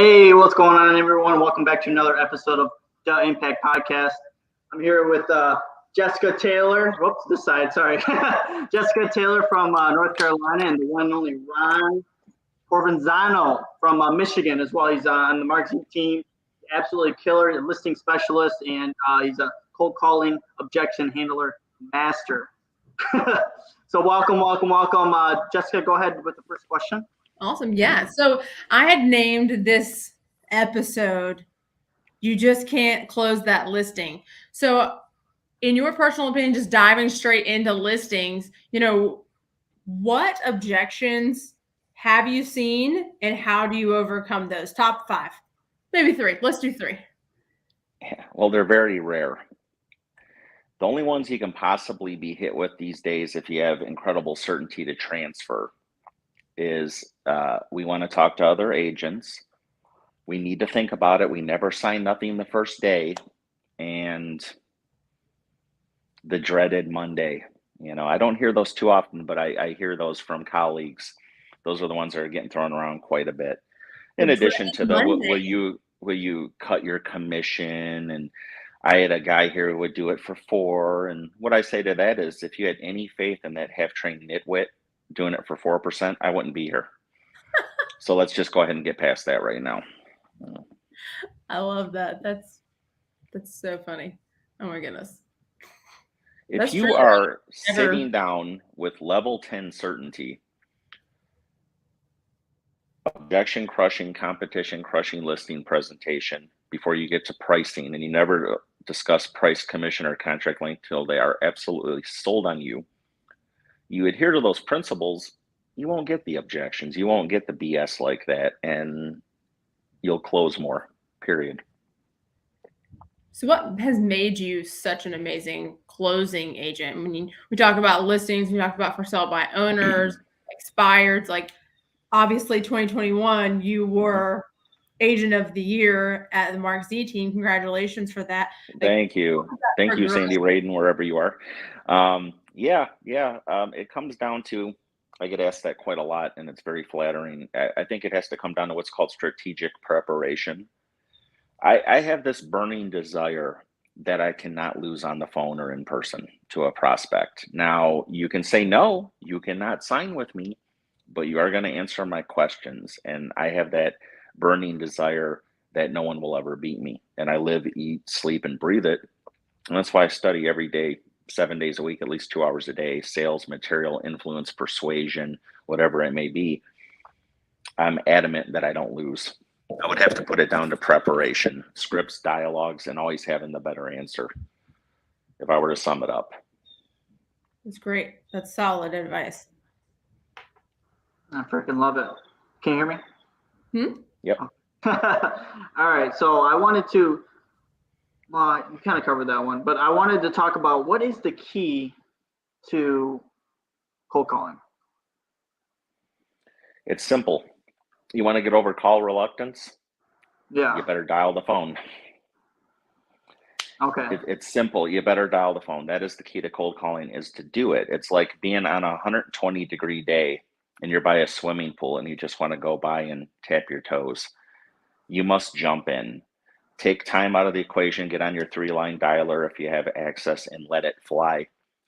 Hey, what's going on, everyone? Welcome back to another episode of the Impact Podcast. I'm here with Jessica Taylor. Whoops, this side, sorry. Jessica Taylor from North Carolina, and the one and only Ron Provenzano from Michigan as well. He's on the marketing team. Absolutely killer, a listing specialist, and he's a cold calling objection handler master. So welcome. Jessica, go ahead with the first question. Awesome. Yeah. So I had named this episode, You Just Can't Close That Listing. So in your personal opinion, just diving straight into listings, what objections have you seen and how do you overcome those? Top 5, maybe 3. Let's do 3. Yeah, well, they're very rare. The only ones you can possibly be hit with these days, if you have incredible certainty to transfer, is we want to talk to other agents. We need to think about it. We never sign nothing the first day. And the dreaded Monday. I don't hear those too often, but I hear those from colleagues. Those are the ones that are getting thrown around quite a bit. In addition to the, will you cut your commission? And I had a guy here who would do it for 4. And what I say to that is, if you had any faith in that half-trained nitwit doing it for 4%, I wouldn't be here. So let's just go ahead and get past that right now. I love that. That's so funny. Oh my goodness. If you are sitting down with level 10 certainty, objection crushing, competition crushing listing presentation before you get to pricing, and you never discuss price, commission, or contract length till they are absolutely sold on you, you adhere to those principles, you won't get the objections. You won't get the BS like that, and you'll close more, period. So what has made you such an amazing closing agent? When we talk about listings, we talk about for sale by owners, expireds, like obviously 2021, you were agent of the year at the Mark Z team. Congratulations for that. Thank you. Thank you, Sandy Radin, wherever you are. It comes down to, I get asked that quite a lot, and it's very flattering. I think it has to come down to what's called strategic preparation. I have this burning desire that I cannot lose on the phone or in person to a prospect. Now, you can say no, you cannot sign with me, but you are going to answer my questions. And I have that burning desire that no one will ever beat me. And I live, eat, sleep, and breathe it. And that's why I study every day, 7 days a week, at least 2 hours a day, sales, material, influence, persuasion, whatever it may be. I'm adamant that I don't lose. I would have to put it down to preparation, scripts, dialogues, and always having the better answer, if I were to sum it up. That's great. That's solid advice. I freaking love it. Can you hear me? Yep. All right. So I wanted to, well, you kind of covered that one, but I wanted to talk about what is the key to cold calling? It's simple. You want to get over call reluctance? Yeah. You better dial the phone. Okay. It's simple. You better dial the phone. That is the key to cold calling, is to do it. It's like being on a 120-degree day and you're by a swimming pool and you just want to go by and tap your toes. You must jump in. Take time out of the equation, get on your 3-line dialer if you have access, and let it fly.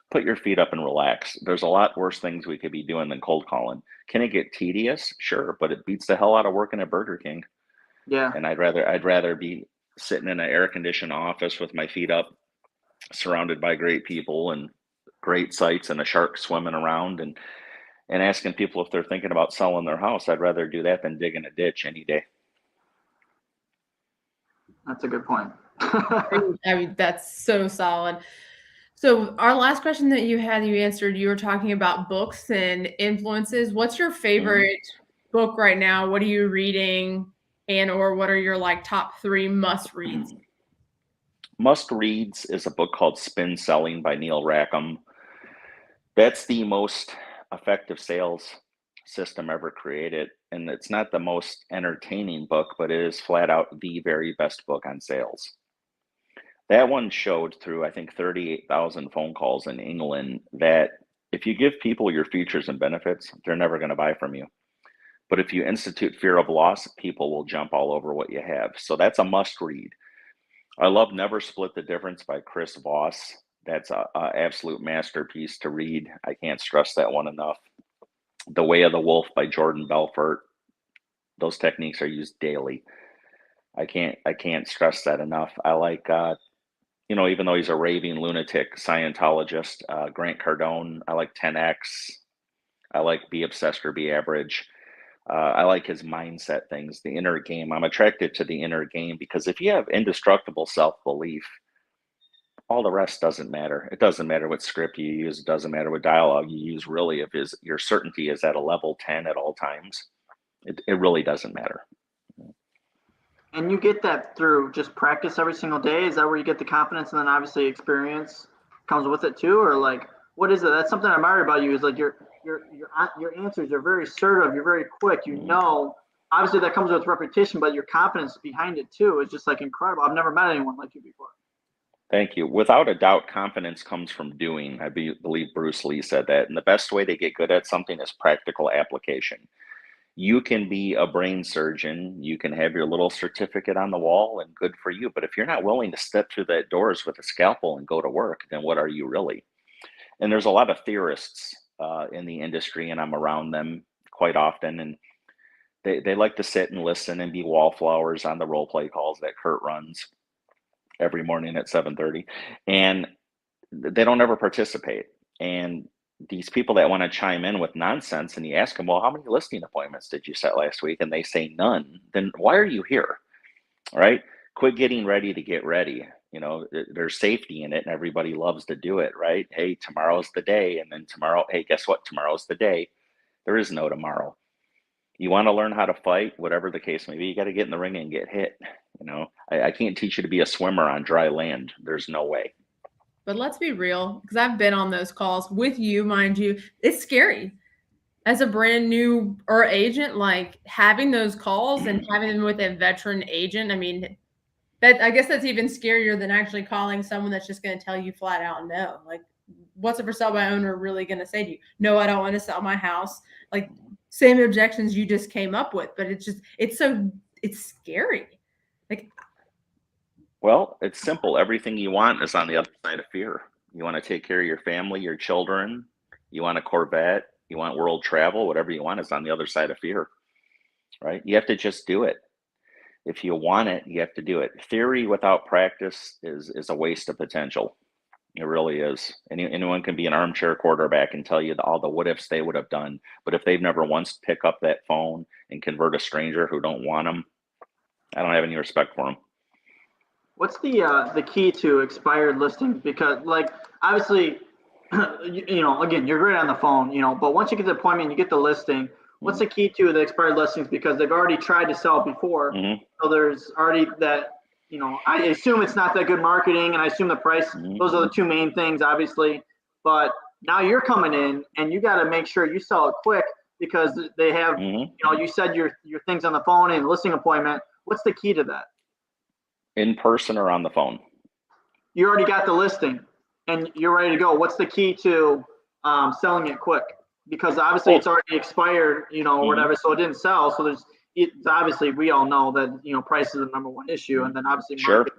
Put your feet up and relax. There's a lot worse things we could be doing than cold calling. Can it get tedious? Sure, but it beats the hell out of working at Burger King. Yeah. And I'd rather be sitting in an air-conditioned office with my feet up, surrounded by great people and great sights and a shark swimming around and asking people if they're thinking about selling their house. I'd rather do that than dig in a ditch any day. That's a good point. I mean, that's so solid. So our last question that you answered, you were talking about books and influences. What's your favorite book right now? What are you reading? And or what are your top 3 must reads? Must reads is a book called Spin Selling by Neil Rackham. That's the most effective sales system ever created. And it's not the most entertaining book, but it is flat out the very best book on sales. That one showed through, I think, 38,000 phone calls in England that if you give people your features and benefits, they're never going to buy from you. But if you institute fear of loss, people will jump all over what you have. So that's a must read. I love Never Split the Difference by Chris Voss. That's a absolute masterpiece to read. I can't stress that one enough. The Way of the Wolf by Jordan Belfort. Those techniques are used daily. I can't stress that enough. I like even though he's a raving lunatic Scientologist, Grant Cardone. I like 10X. I like Be Obsessed or Be Average. I like his mindset things, the inner game. I'm attracted to the inner game because if you have indestructible self-belief, all the rest doesn't matter. It doesn't matter what script you use. It doesn't matter what dialogue you use. Really, if your certainty is at a level 10 at all times, it really doesn't matter. And you get that through just practice every single day? Is that where you get the confidence, and then obviously experience comes with it too? Or like, what is it? That's something I admire about you, is like your answers are very assertive. You're very quick. Obviously that comes with repetition, but your confidence behind it too is just like incredible. I've never met anyone like you before. Thank you. Without a doubt, confidence comes from doing. I believe Bruce Lee said that. And the best way to get good at something is practical application. You can be a brain surgeon, you can have your little certificate on the wall, and good for you. But if you're not willing to step through that doors with a scalpel and go to work, then what are you really? And there's a lot of theorists in the industry, and I'm around them quite often. And they like to sit and listen and be wallflowers on the role play calls that Kurt runs every morning at 7:30. And they don't ever participate. And these people that want to chime in with nonsense, and you ask them, well, how many listing appointments did you set last week? And they say none. Then why are you here? All right. Quit getting ready to get ready. There's safety in it and everybody loves to do it, right? Hey, tomorrow's the day. And then tomorrow, hey, guess what? Tomorrow's the day. There is no tomorrow. You want to learn how to fight, whatever the case may be, you got to get in the ring and get hit. I can't teach you to be a swimmer on dry land. There's no way. But let's be real, because I've been on those calls with you, mind you. It's scary. As a brand new agent, like having those calls and having them with a veteran agent, I mean, I guess that's even scarier than actually calling someone that's just going to tell you flat out no. Like, what's a for sale by owner really going to say to you? No, I don't want to sell my house. Like, same objections you just came up with, but it's scary. Like, well, it's simple. Everything you want is on the other side of fear. You want to take care of your family, your children. You want a Corvette. You want world travel. Whatever you want is on the other side of fear, right? You have to just do it. If you want it, you have to do it. Theory without practice is a waste of potential. It really is. Anyone can be an armchair quarterback and tell you all the what ifs they would have done. But if they've never once picked up that phone and convert a stranger who don't want them, I don't have any respect for them. What's the key to expired listings? Because like obviously, again, you're great on the phone, but once you get the appointment, you get the listing. What's the key to the expired listings? Because they've already tried to sell before, so there's already that. I assume it's not that good marketing, and I assume the price. Those are the two main things, obviously. But now you're coming in, and you got to make sure you sell it quick because they have, you said your things on the phone and listing appointment. What's the key to that? In person or on the phone? You already got the listing and you're ready to go. What's the key to selling it quick? Because obviously it's already expired, or whatever, so it didn't sell. So obviously we all know that price is the number one issue, and then obviously market.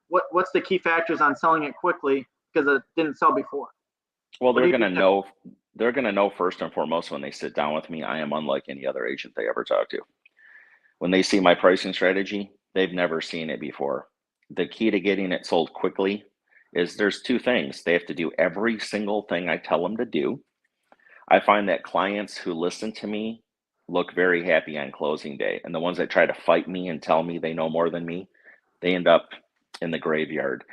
What's the key factors on selling it quickly because it didn't sell before? Well, they're going to know. They're going to know first and foremost when they sit down with me, I am unlike any other agent they ever talk to. When they see my pricing strategy, they've never seen it before. The key to getting it sold quickly is there's two things. They have to do every single thing I tell them to do. I find that clients who listen to me look very happy on closing day. And the ones that try to fight me and tell me they know more than me, they end up in the graveyard.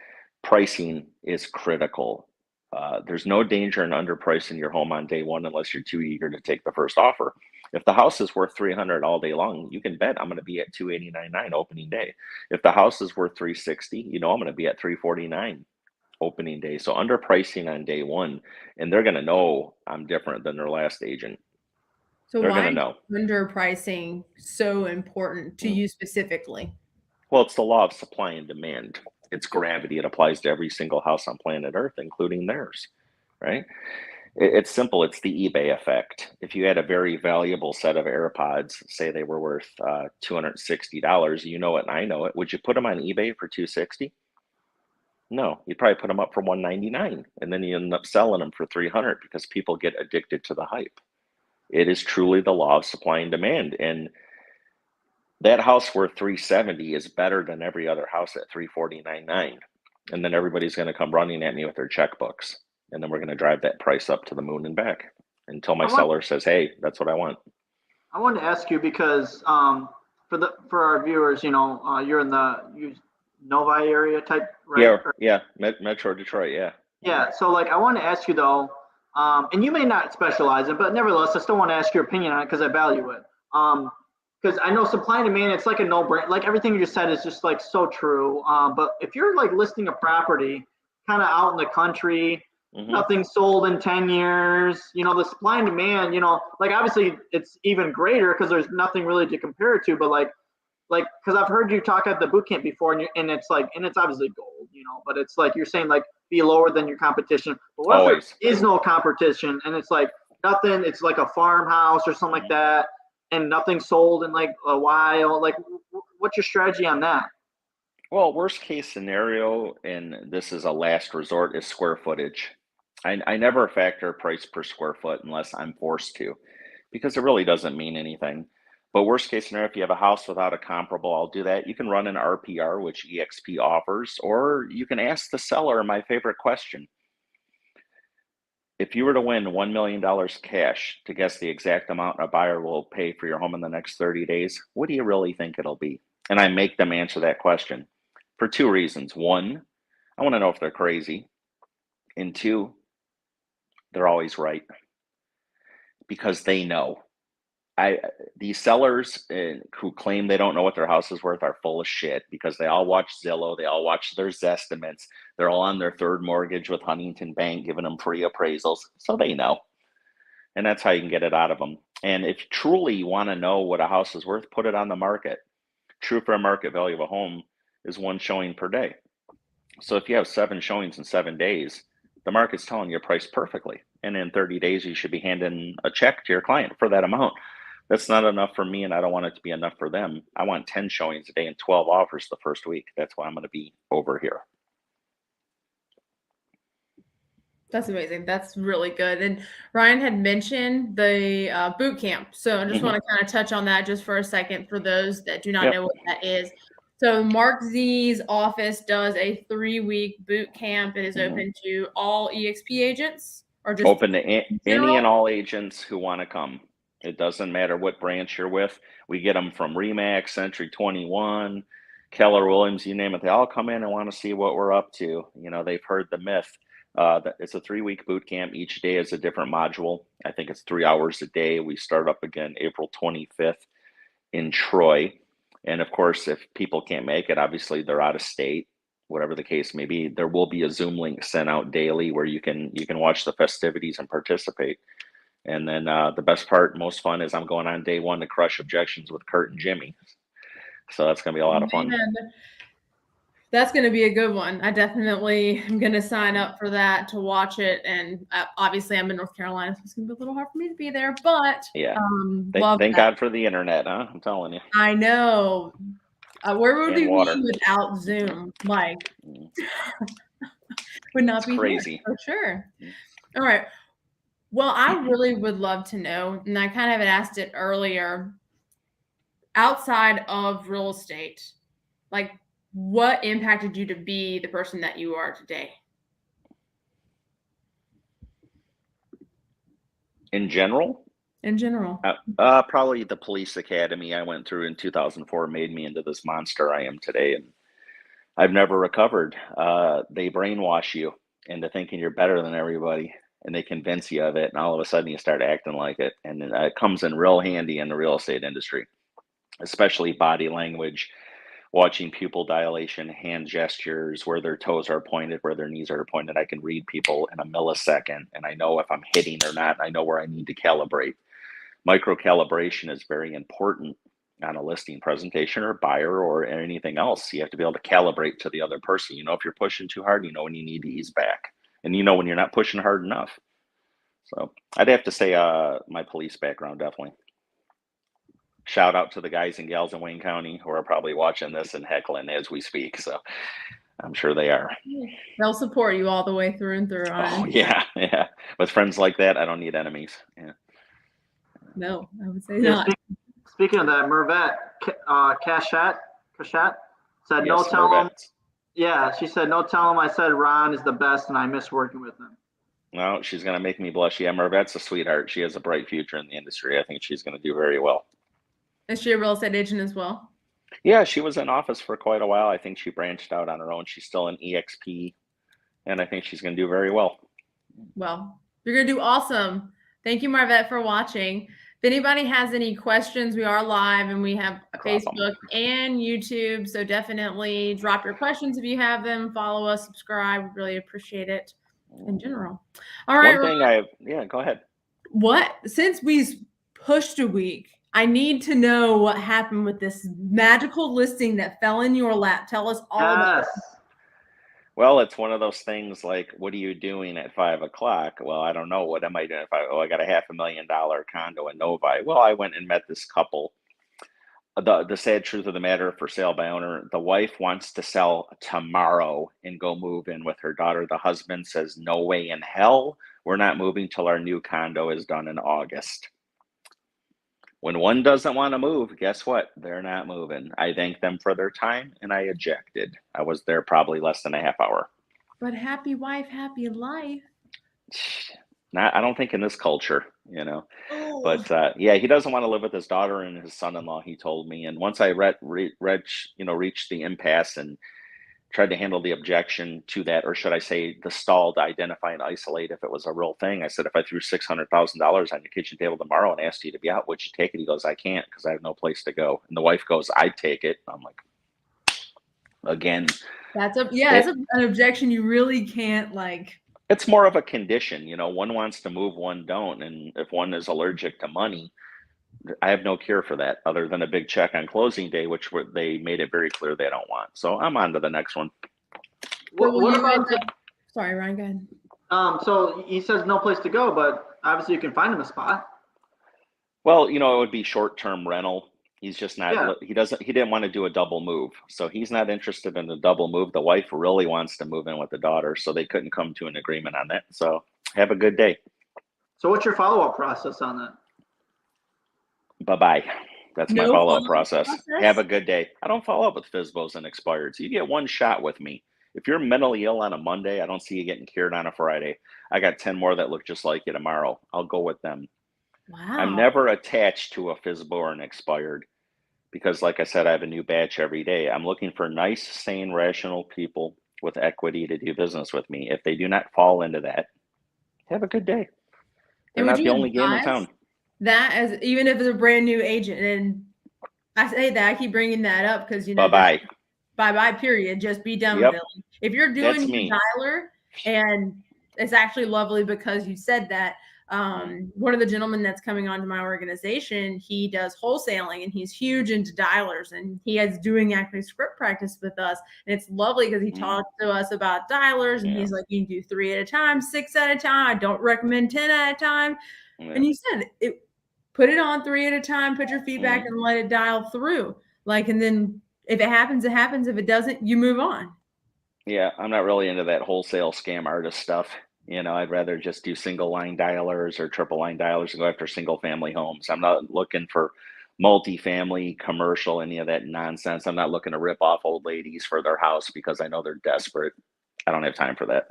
Pricing is critical. There's no danger in underpricing your home on day one unless you're too eager to take the first offer. If the house is worth $300 all day long, you can bet I'm going to be at $289.9 opening day. If the house is worth $360, I'm going to be at $349 opening day. So underpricing on day one, and they're going to know I'm different than their last agent. So they're why going to know. Underpricing so important to you specifically? Well, it's the law of supply and demand. It's gravity. It applies to every single house on planet Earth, including theirs, right? It's simple. It's the eBay effect. If you had a very valuable set of AirPods, say they were worth $260, you know it and I know it. Would you put them on eBay for 260? No, you'd probably put them up for 199, and then you end up selling them for 300 because people get addicted to the hype. It is truly the law of supply and demand, and that house worth 370 is better than every other house at 349.9. And then everybody's going to come running at me with their checkbooks, and then we're going to drive that price up to the moon and back until my I want, seller says, "Hey, that's what I want." I wanted to ask you because for our viewers, you're in the Novi area type, right? Yeah, yeah, Metro Detroit, yeah. Yeah. So like, I want to ask you though, and you may not specialize in, but nevertheless, I still want to ask your opinion on it because I value it. Because I know supply and demand, it's like a no-brainer. Like everything you just said is just like so true. But if you're like listing a property kind of out in the country, nothing sold in 10 years, the supply and demand, like obviously it's even greater because there's nothing really to compare it to. But like because I've heard you talk at the boot camp before, and it's like, and it's obviously gold, but it's like you're saying like be lower than your competition. But what Always. if there is no competition and it's like nothing, it's like a farmhouse or something like that, and nothing sold in like a while? Like, what's your strategy on that? Well, worst case scenario, and this is a last resort, is square footage. I never factor price per square foot unless I'm forced to, because it really doesn't mean anything. But worst case scenario, if you have a house without a comparable, I'll do that. You can run an RPR, which EXP offers, or you can ask the seller my favorite question. If you were to win $1 million cash to guess the exact amount a buyer will pay for your home in the next 30 days, what do you really think it'll be? And I make them answer that question for two reasons. One, I want to know if they're crazy. And two, they're always right because they know. These sellers who claim they don't know what their house is worth are full of shit because they all watch Zillow, they all watch their Zestimates, they're all on their third mortgage with Huntington Bank giving them free appraisals, so they know. And that's how you can get it out of them. And if truly you want to know what a house is worth, put it on the market. True fair market value of a home is one showing per day. So if you have 7 showings in 7 days, the market's telling you price perfectly. And in 30 days, you should be handing a check to your client for that amount. That's not enough for me, and I don't want it to be enough for them. I want 10 showings a day and 12 offers the first week. That's why I'm going to be over here. That's amazing. That's really good. And Ryan had mentioned the boot camp. So I just want to kind of touch on that just for a second for those that do not know what that is. So Mark Z's office does a 3-week boot camp. It is open to all EXP agents or just open to any and all agents who want to come. It doesn't matter what branch you're with. We get them from Remax, Century 21, Keller Williams, you name it. They all come in and want to see what we're up to. They've heard the myth. It's a 3-week boot camp. Each day is a different module. I think it's 3 hours a day. We start up again April 25th in Troy. And of course, if people can't make it, obviously they're out of state, whatever the case may be, there will be a Zoom link sent out daily where you can watch the festivities and participate. And then the best part, most fun, is I'm going on day 1 to crush objections with Kurt and Jimmy. So that's going to be a lot of fun. That's going to be a good one. I definitely am going to sign up for that to watch it. And obviously I'm in North Carolina, so it's going to be a little hard for me to be there, but yeah, thank God for the internet, huh? I'm telling you. I know. Where would we be without Zoom? Like, would not be crazy here, for sure. All right. Well, I really would love to know, and I kind of had asked it earlier, outside of real estate, like what impacted you to be the person that you are today? In general? In general. Probably the police academy I went through in 2004 made me into this monster I am today. And I've never recovered. They brainwash you into thinking you're better than everybody, and they convince you of it. And all of a sudden you start acting like it. And it comes in real handy in the real estate industry, especially body language, watching pupil dilation, hand gestures, where their toes are pointed, where their knees are pointed. I can read people in a millisecond, and I know if I'm hitting or not. I know where I need to calibrate. Micro calibration is very important on a listing presentation or buyer or anything else. You have to be able to calibrate to the other person. If you're pushing too hard, when you need to ease back, and when you're not pushing hard enough. So I'd have to say my police background, definitely. Shout out to the guys and gals in Wayne County who are probably watching this and heckling as we speak. So I'm sure they are. They'll support you all the way through and through on Oh it. yeah. With friends like that, I don't need enemies. Yeah. No, I would say Yeah, not. speaking of that, Mervet Cashat said no Yes, tell him. Mervet. Yeah, she said no tell him I said Ron is the best and I miss working with him. No, she's gonna make me blush. Yeah, Mervet's a sweetheart. She has a bright future in the industry. I think she's gonna do very well. Is she a real estate agent as well? Yeah, she was in office for quite a while. I think she branched out on her own. She's still an EXP, and I think she's going to do very well. Well, you're going to do awesome. Thank you, Marvette, for watching. If anybody has any questions, we are live and we have Facebook and YouTube. So definitely drop your questions if you have them. Follow us, subscribe. We really appreciate it in general. All right. One thing go ahead. Since we pushed a week, I need to know what happened with this magical listing that fell in your lap. Tell us all about it. Well, it's one of those things like, what are you doing at 5 o'clock? Well, I don't know. What am I doing? I got a $500,000 condo in Novi. Well, I went and met this couple. The sad truth of the matter, for sale by owner, the wife wants to sell tomorrow and go move in with her daughter. The husband says, no way in hell. We're not moving till our new condo is done in August. When one doesn't want to move, guess what? They're not moving. I thanked them for their time and I ejected. I was there probably less than a half hour. But happy wife, happy life. I don't think in this culture, But yeah, he doesn't want to live with his daughter and his son-in-law, he told me. And once I reached the impasse and tried to handle the objection to that, or should I say the stall, to identify and isolate if it was a real thing. I said, if I threw $600,000 on your kitchen table tomorrow and asked you to be out, would you take it? He goes, I can't because I have no place to go. And the wife goes, I'd take it. I'm like, again. That's an objection you really can't It's more of a condition, one wants to move, one don't. And if one is allergic to money, I have no cure for that other than a big check on closing day, which they made it very clear they don't want. So I'm on to the next one. What about sorry, Ryan, go ahead. So he says no place to go, but obviously you can find him a spot. Well, it would be short-term rental. He's just not, Yeah. He didn't want to do a double move. So he's not interested in a double move. The wife really wants to move in with the daughter, so they couldn't come to an agreement on that. So have a good day. So what's your follow-up process on that? Bye-bye. That's my follow-up process. process. Have a good day. I don't follow up with FSBOs and expireds. You get one shot with me. If you're mentally ill on a Monday, I don't see you getting cured on a Friday. I got 10 more that look just like you tomorrow. I'll go with them. Wow. I'm never attached to a FSBO or an expired because, like I said, I have a new batch every day. I'm looking for nice, sane, rational people with equity to do business with me. If they do not fall into that, have a good day. They're not the only game in town. That, as even if it's a brand new agent, and I say that, I keep bringing that up because bye-bye, period. Just be done with it. If you're doing dialer, and it's actually lovely because you said that. One of the gentlemen that's coming onto my organization, he does wholesaling and he's huge into dialers, and he is doing actually script practice with us. And it's lovely because he talks to us about dialers, and he's like, you can do 3 at a time, 6 at a time. I don't recommend 10 at a time. And you said put it on 3 at a time, put your feet back and let it dial through. And then if it happens, it happens. If it doesn't, you move on. Yeah, I'm not really into that wholesale scam artist stuff. I'd rather just do single line dialers or triple line dialers and go after single family homes. I'm not looking for multifamily, commercial, any of that nonsense. I'm not looking to rip off old ladies for their house because I know they're desperate. I don't have time for that.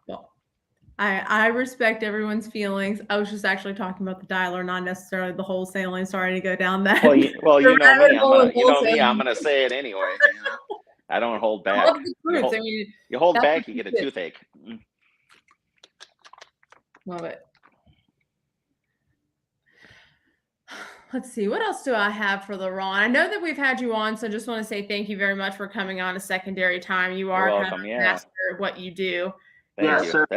Well, I respect everyone's feelings. I was just actually talking about the dialer, not necessarily the wholesaling. Sorry to go down that. Well, you know me. I'm gonna say it anyway. I don't hold back. You hold back, you get a toothache. Love it. Let's see. What else do I have for the Ron? I know that we've had you on, so I just want to say thank you very much for coming on a secondary time. You are welcome, kind of a master at what you do. Thank you. Sir.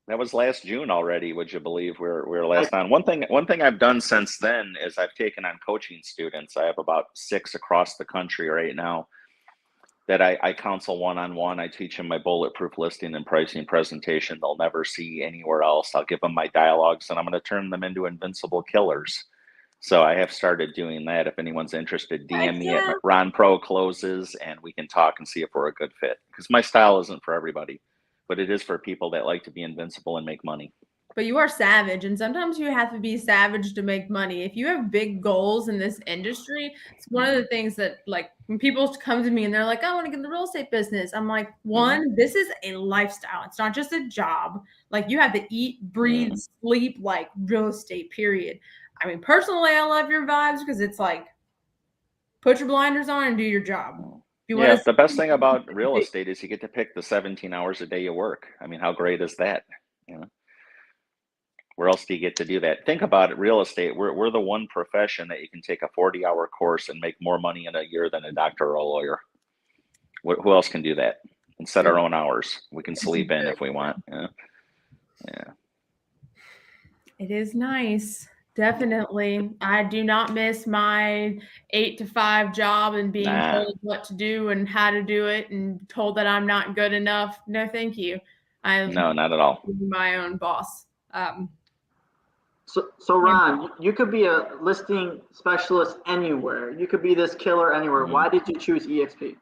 That was last June already. Would you believe we were last on? One thing I've done since then is I've taken on coaching students. I have about 6 across the country right now. that I counsel one-on-one. I teach them my bulletproof listing and pricing presentation they'll never see anywhere else. I'll give them my dialogues, and I'm going to turn them into invincible killers. So I have started doing that. If anyone's interested, DM me at Ron Pro Closes, and we can talk and see if we're a good fit. Because my style isn't for everybody, but it is for people that like to be invincible and make money. But you are savage, and sometimes you have to be savage to make money. If you have big goals in this industry, it's one of the things that, like, when people come to me and they're like, I want to get in the real estate business, I'm like, one, this is a lifestyle. It's not just a job. Like, you have to eat, breathe, sleep like real estate, period. I mean, personally, I love your vibes because it's like, put your blinders on and do your job. Yeah, the best thing about real estate is you get to pick the 17 hours a day you work. I mean, how great is that? You know, where else do you get to do that? Think about it, real estate. We're the one profession that you can take a 40-hour course and make more money in a year than a doctor or a lawyer. Who else can do that? And set our own hours. We can sleep in if we want. Yeah. It is nice. Definitely. I do not miss my 8 to 5 job and being told what to do and how to do it and told that I'm not good enough. No, thank you. No, not at all. I'm my own boss. So Ron, you could be a listing specialist anywhere. You could be this killer anywhere. Why did you choose EXP?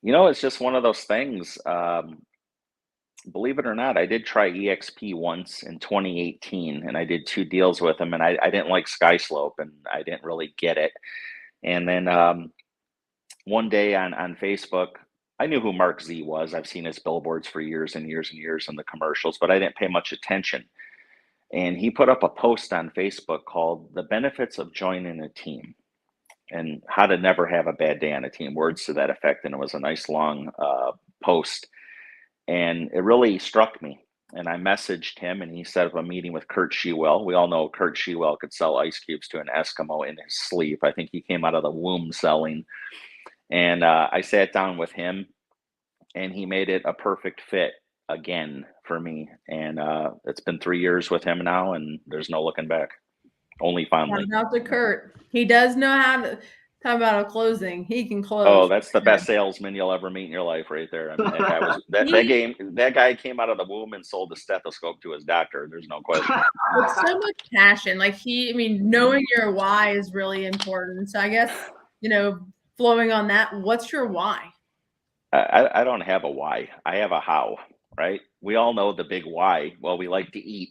You know, it's just one of those things. Believe it or not, I did try EXP once in 2018, and I did 2 deals with them, and I didn't like Skyslope, and I didn't really get it. And then one day on Facebook, I knew who Mark Z was. I've seen his billboards for years and years and years in the commercials, but I didn't pay much attention. And he put up a post on Facebook called "The Benefits of Joining a Team" and how to never have a bad day on a team, words to that effect. And it was a nice long post. And it really struck me. And I messaged him, and he set up a meeting with Kurt Shewell. We all know Kurt Shewell could sell ice cubes to an Eskimo in his sleep. I think he came out of the womb selling. And I sat down with him, and he made it a perfect fit again for me. And it's been 3 years with him now, and there's no looking back. Only fondly. Shout out to Kurt. He does know how to talk about a closing. He can close. Oh, that's the best salesman you'll ever meet in your life, right there. I mean, that guy was that guy came out of the womb and sold a stethoscope to his doctor. There's no question. With so much passion, like knowing your why is really important. So I guess, flowing on that, what's your why? I don't have a why. I have a how, right? We all know the big why. Well, we like to eat.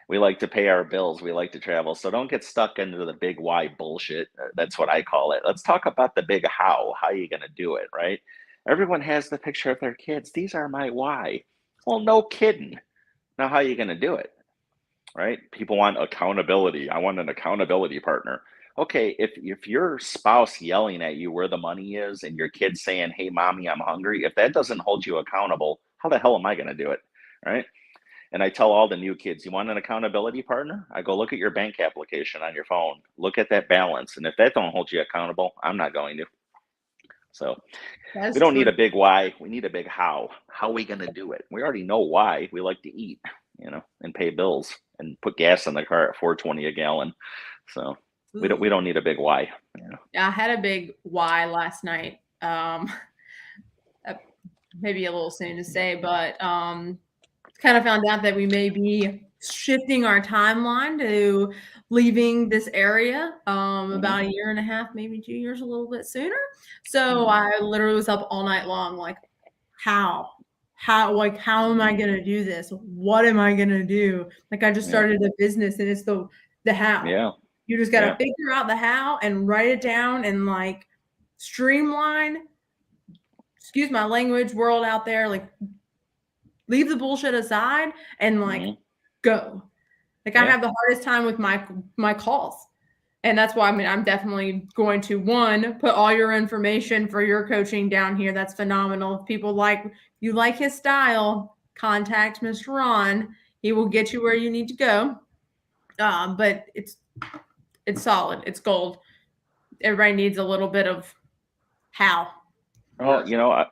We like to pay our bills. We like to travel. So don't get stuck into the big why bullshit. That's what I call it. Let's talk about the big how. How are you going to do it, right? Everyone has the picture of their kids. These are my why. Well, no kidding. Now, how are you going to do it, right? People want accountability. I want an accountability partner. Okay, if your spouse yelling at you where the money is and your kid saying, hey, mommy, I'm hungry, if that doesn't hold you accountable, how the hell am I going to do it, right? And I tell all the new kids, you want an accountability partner? I go, look at your bank application on your phone. Look at that balance. And if that don't hold you accountable, I'm not going to. So we don't need a big why. We need a big how. How are we going to do it? We already know why. We like to eat, and pay bills and put gas in the car at $4.20 a gallon. So we don't need a big why. Yeah, I had a big why last night. Maybe a little soon to say, but kind of found out that we may be shifting our timeline to leaving this area about 1.5 years, maybe 2 years, a little bit sooner. So I literally was up all night long, like, how am I going to do this? What am I going to do? Like, I just started a business, and it's the how. Yeah. You just got to figure out the how and write it down and like streamline, excuse my language, world out there, like, leave the bullshit aside and like go. Like I have the hardest time with my calls. And that's why I'm definitely going to put all your information for your coaching down here. That's phenomenal. If people like his style, contact Mr. Ron. He will get you where you need to go. But it's solid. It's gold. Everybody needs a little bit of how. Well,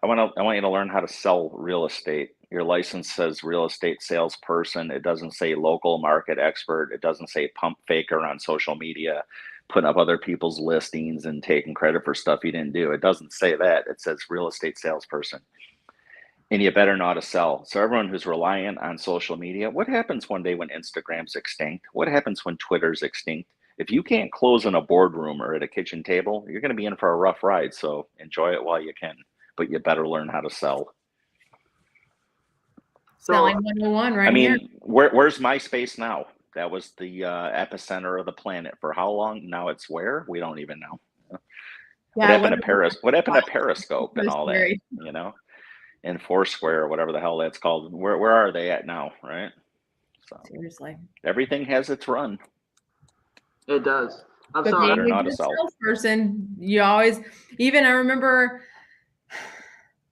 I want you to learn how to sell real estate. Your license says real estate salesperson. It doesn't say local market expert. It doesn't say pump faker on social media. putting up other people's listings and taking credit for stuff you didn't do. It doesn't say that. It says real estate salesperson. And you better know how to sell. So everyone who's reliant on social media, what happens one day when Instagram's extinct? What happens when Twitter's extinct? If you can't close in a boardroom or at a kitchen table, you're going to be in for a rough ride. So enjoy it while you can, but you better learn how to sell. Selling 101 right I mean, here. where's MySpace now? That was the epicenter of the planet for how long? Now it's where? We don't even know. What happened to Paris? What happened to Periscope and all that? You know, and Foursquare or whatever the hell that's called. Where are they at now? Right. So seriously, everything has its run. It does. But being a good salesperson, you always. Even I remember.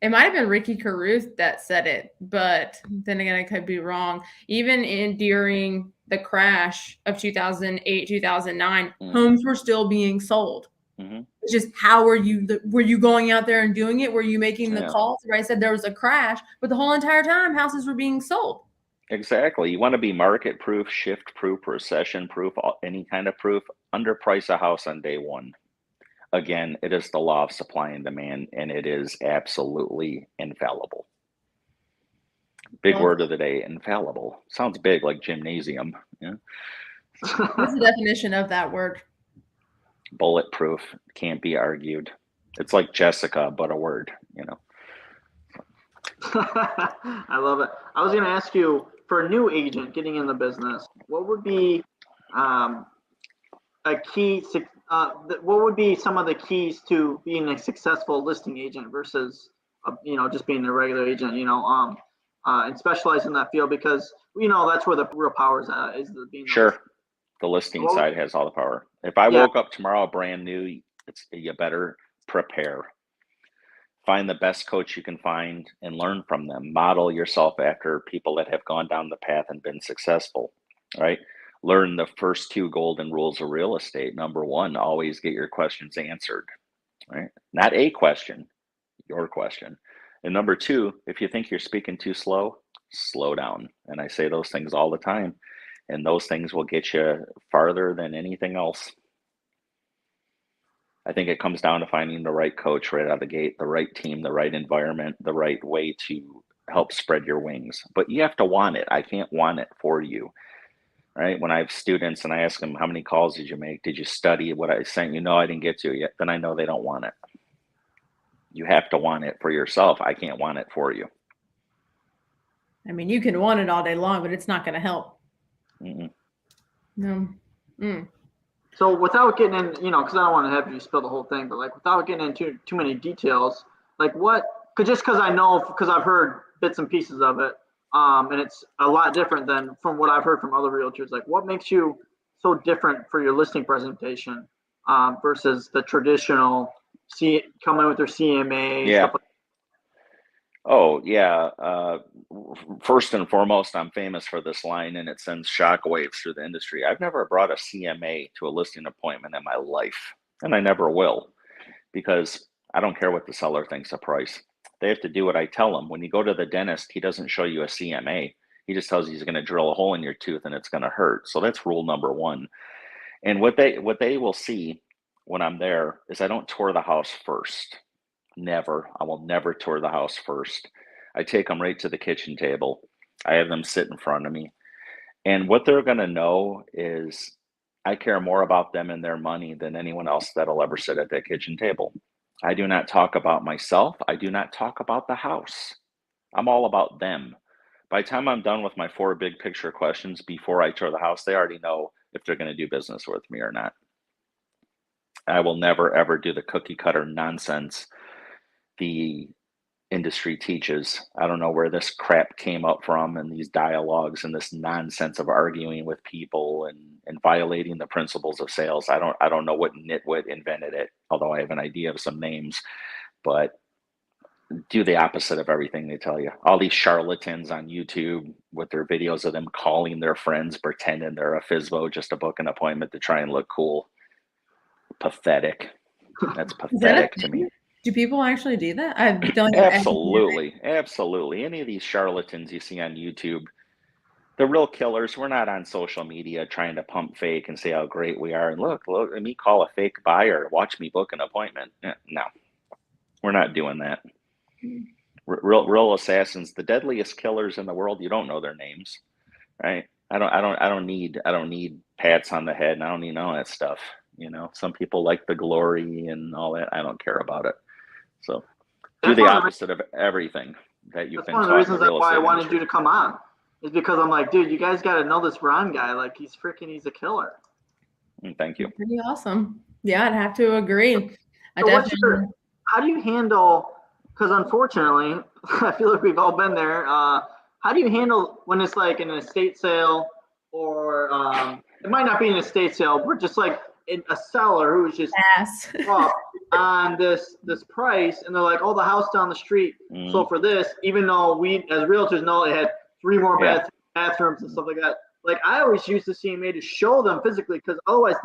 It might have been Ricky Caruth that said it, but then again, I could be wrong. Even during the crash of 2008, 2009, homes were still being sold. It's just how were you going out there and doing it? Were you making the calls? Where I said there was a crash, but the whole entire time houses were being sold. Exactly. You want to be market proof, shift proof, recession proof, any kind of proof. Underprice a house on day one. Again, it is the law of supply and demand, and it is absolutely infallible. Big word of the day, infallible. Sounds big, like gymnasium. Yeah. What's the definition of that word? Bulletproof. Can't be argued. It's like Jessica, but a word, you know. I love it. I was going to ask you, for a new agent getting in the business, what would be a key? What would be some of the keys to being a successful listing agent versus, just being a regular agent? And specialize in that field, because that's where the real power is at. Being sure. The listing side has all the power. If I woke up tomorrow brand new, you better prepare. Find the best coach you can find and learn from them. Model yourself after people that have gone down the path and been successful, right? Learn the first 2 golden rules of real estate. Number 1, always get your questions answered, right? Not a question, your question. And number 2, if you think you're speaking too slow, slow down. And I say those things all the time, and those things will get you farther than anything else. I think it comes down to finding the right coach right out of the gate, the right team, the right environment, the right way to help spread your wings. But you have to want it. I can't want it for you, right? When I have students and I ask them, how many calls did you make? Did you study what I sent you? No, I didn't get to it yet. Then I know they don't want it. You have to want it for yourself. I can't want it for you. I mean, you can want it all day long, but it's not going to help. No. So without getting in, because I don't want to have you spill the whole thing, but without getting into too many details, because I know, because I've heard bits and pieces of it, and it's a lot different than from what I've heard from other realtors. What makes you so different for your listing presentation versus the traditional come in with their CMA? Yeah. Stuff like that? Oh, yeah. First and foremost, I'm famous for this line, and it sends shockwaves through the industry. I've never brought a CMA to a listing appointment in my life, and I never will, because I don't care what the seller thinks of price. They have to do what I tell them. When you go to the dentist, he doesn't show you a CMA. He just tells you he's going to drill a hole in your tooth and it's going to hurt. So that's rule number 1. And what they will see when I'm there is I don't tour the house first. Never. I will never tour the house first. I take them right to the kitchen table. I have them sit in front of me. And what they're going to know is I care more about them and their money than anyone else that'll ever sit at that kitchen table. I do not talk about myself. I do not talk about the house. I'm all about them. By the time I'm done with my 4 big picture questions before I tour the house, they already know if they're going to do business with me or not. I will never, ever do the cookie cutter nonsense the industry teaches. I don't know where this crap came up from, and these dialogues and this nonsense of arguing with people and violating the principles of sales. I don't know what nitwit invented it, although I have an idea of some names, but do the opposite of everything they tell you. All these charlatans on YouTube with their videos of them calling their friends, pretending they're a FSBO just to book an appointment to try and look cool. Pathetic. That's pathetic to me. Do people actually do that? I don't. Absolutely. Any of these charlatans you see on YouTube, The real killers, we're not on social media trying to pump fake and say how great we are. And look at me call a fake buyer. Watch me book an appointment. No, we're not doing that. Real assassins, the deadliest killers in the world. You don't know their names, right? I don't need pats on the head, and I don't need none of that stuff. Some people like the glory and all that. I don't care about it. So do the opposite of everything that you've been taught. That's one of the reasons why I wanted you to come on. Is because I'm like, dude, you guys got to know this Ron guy. Like, he's a killer. Thank you. Pretty awesome. Yeah, I'd have to agree. How do you handle, because unfortunately, I feel like we've all been there. How do you handle when it's like an estate sale or it might not be an estate sale, but just like a seller who's just up on this price, and they're like, oh, the house down the street sold for this, even though we as realtors know it had 3 more bathrooms and stuff like that. Like, I always used to see me to show them physically, because otherwise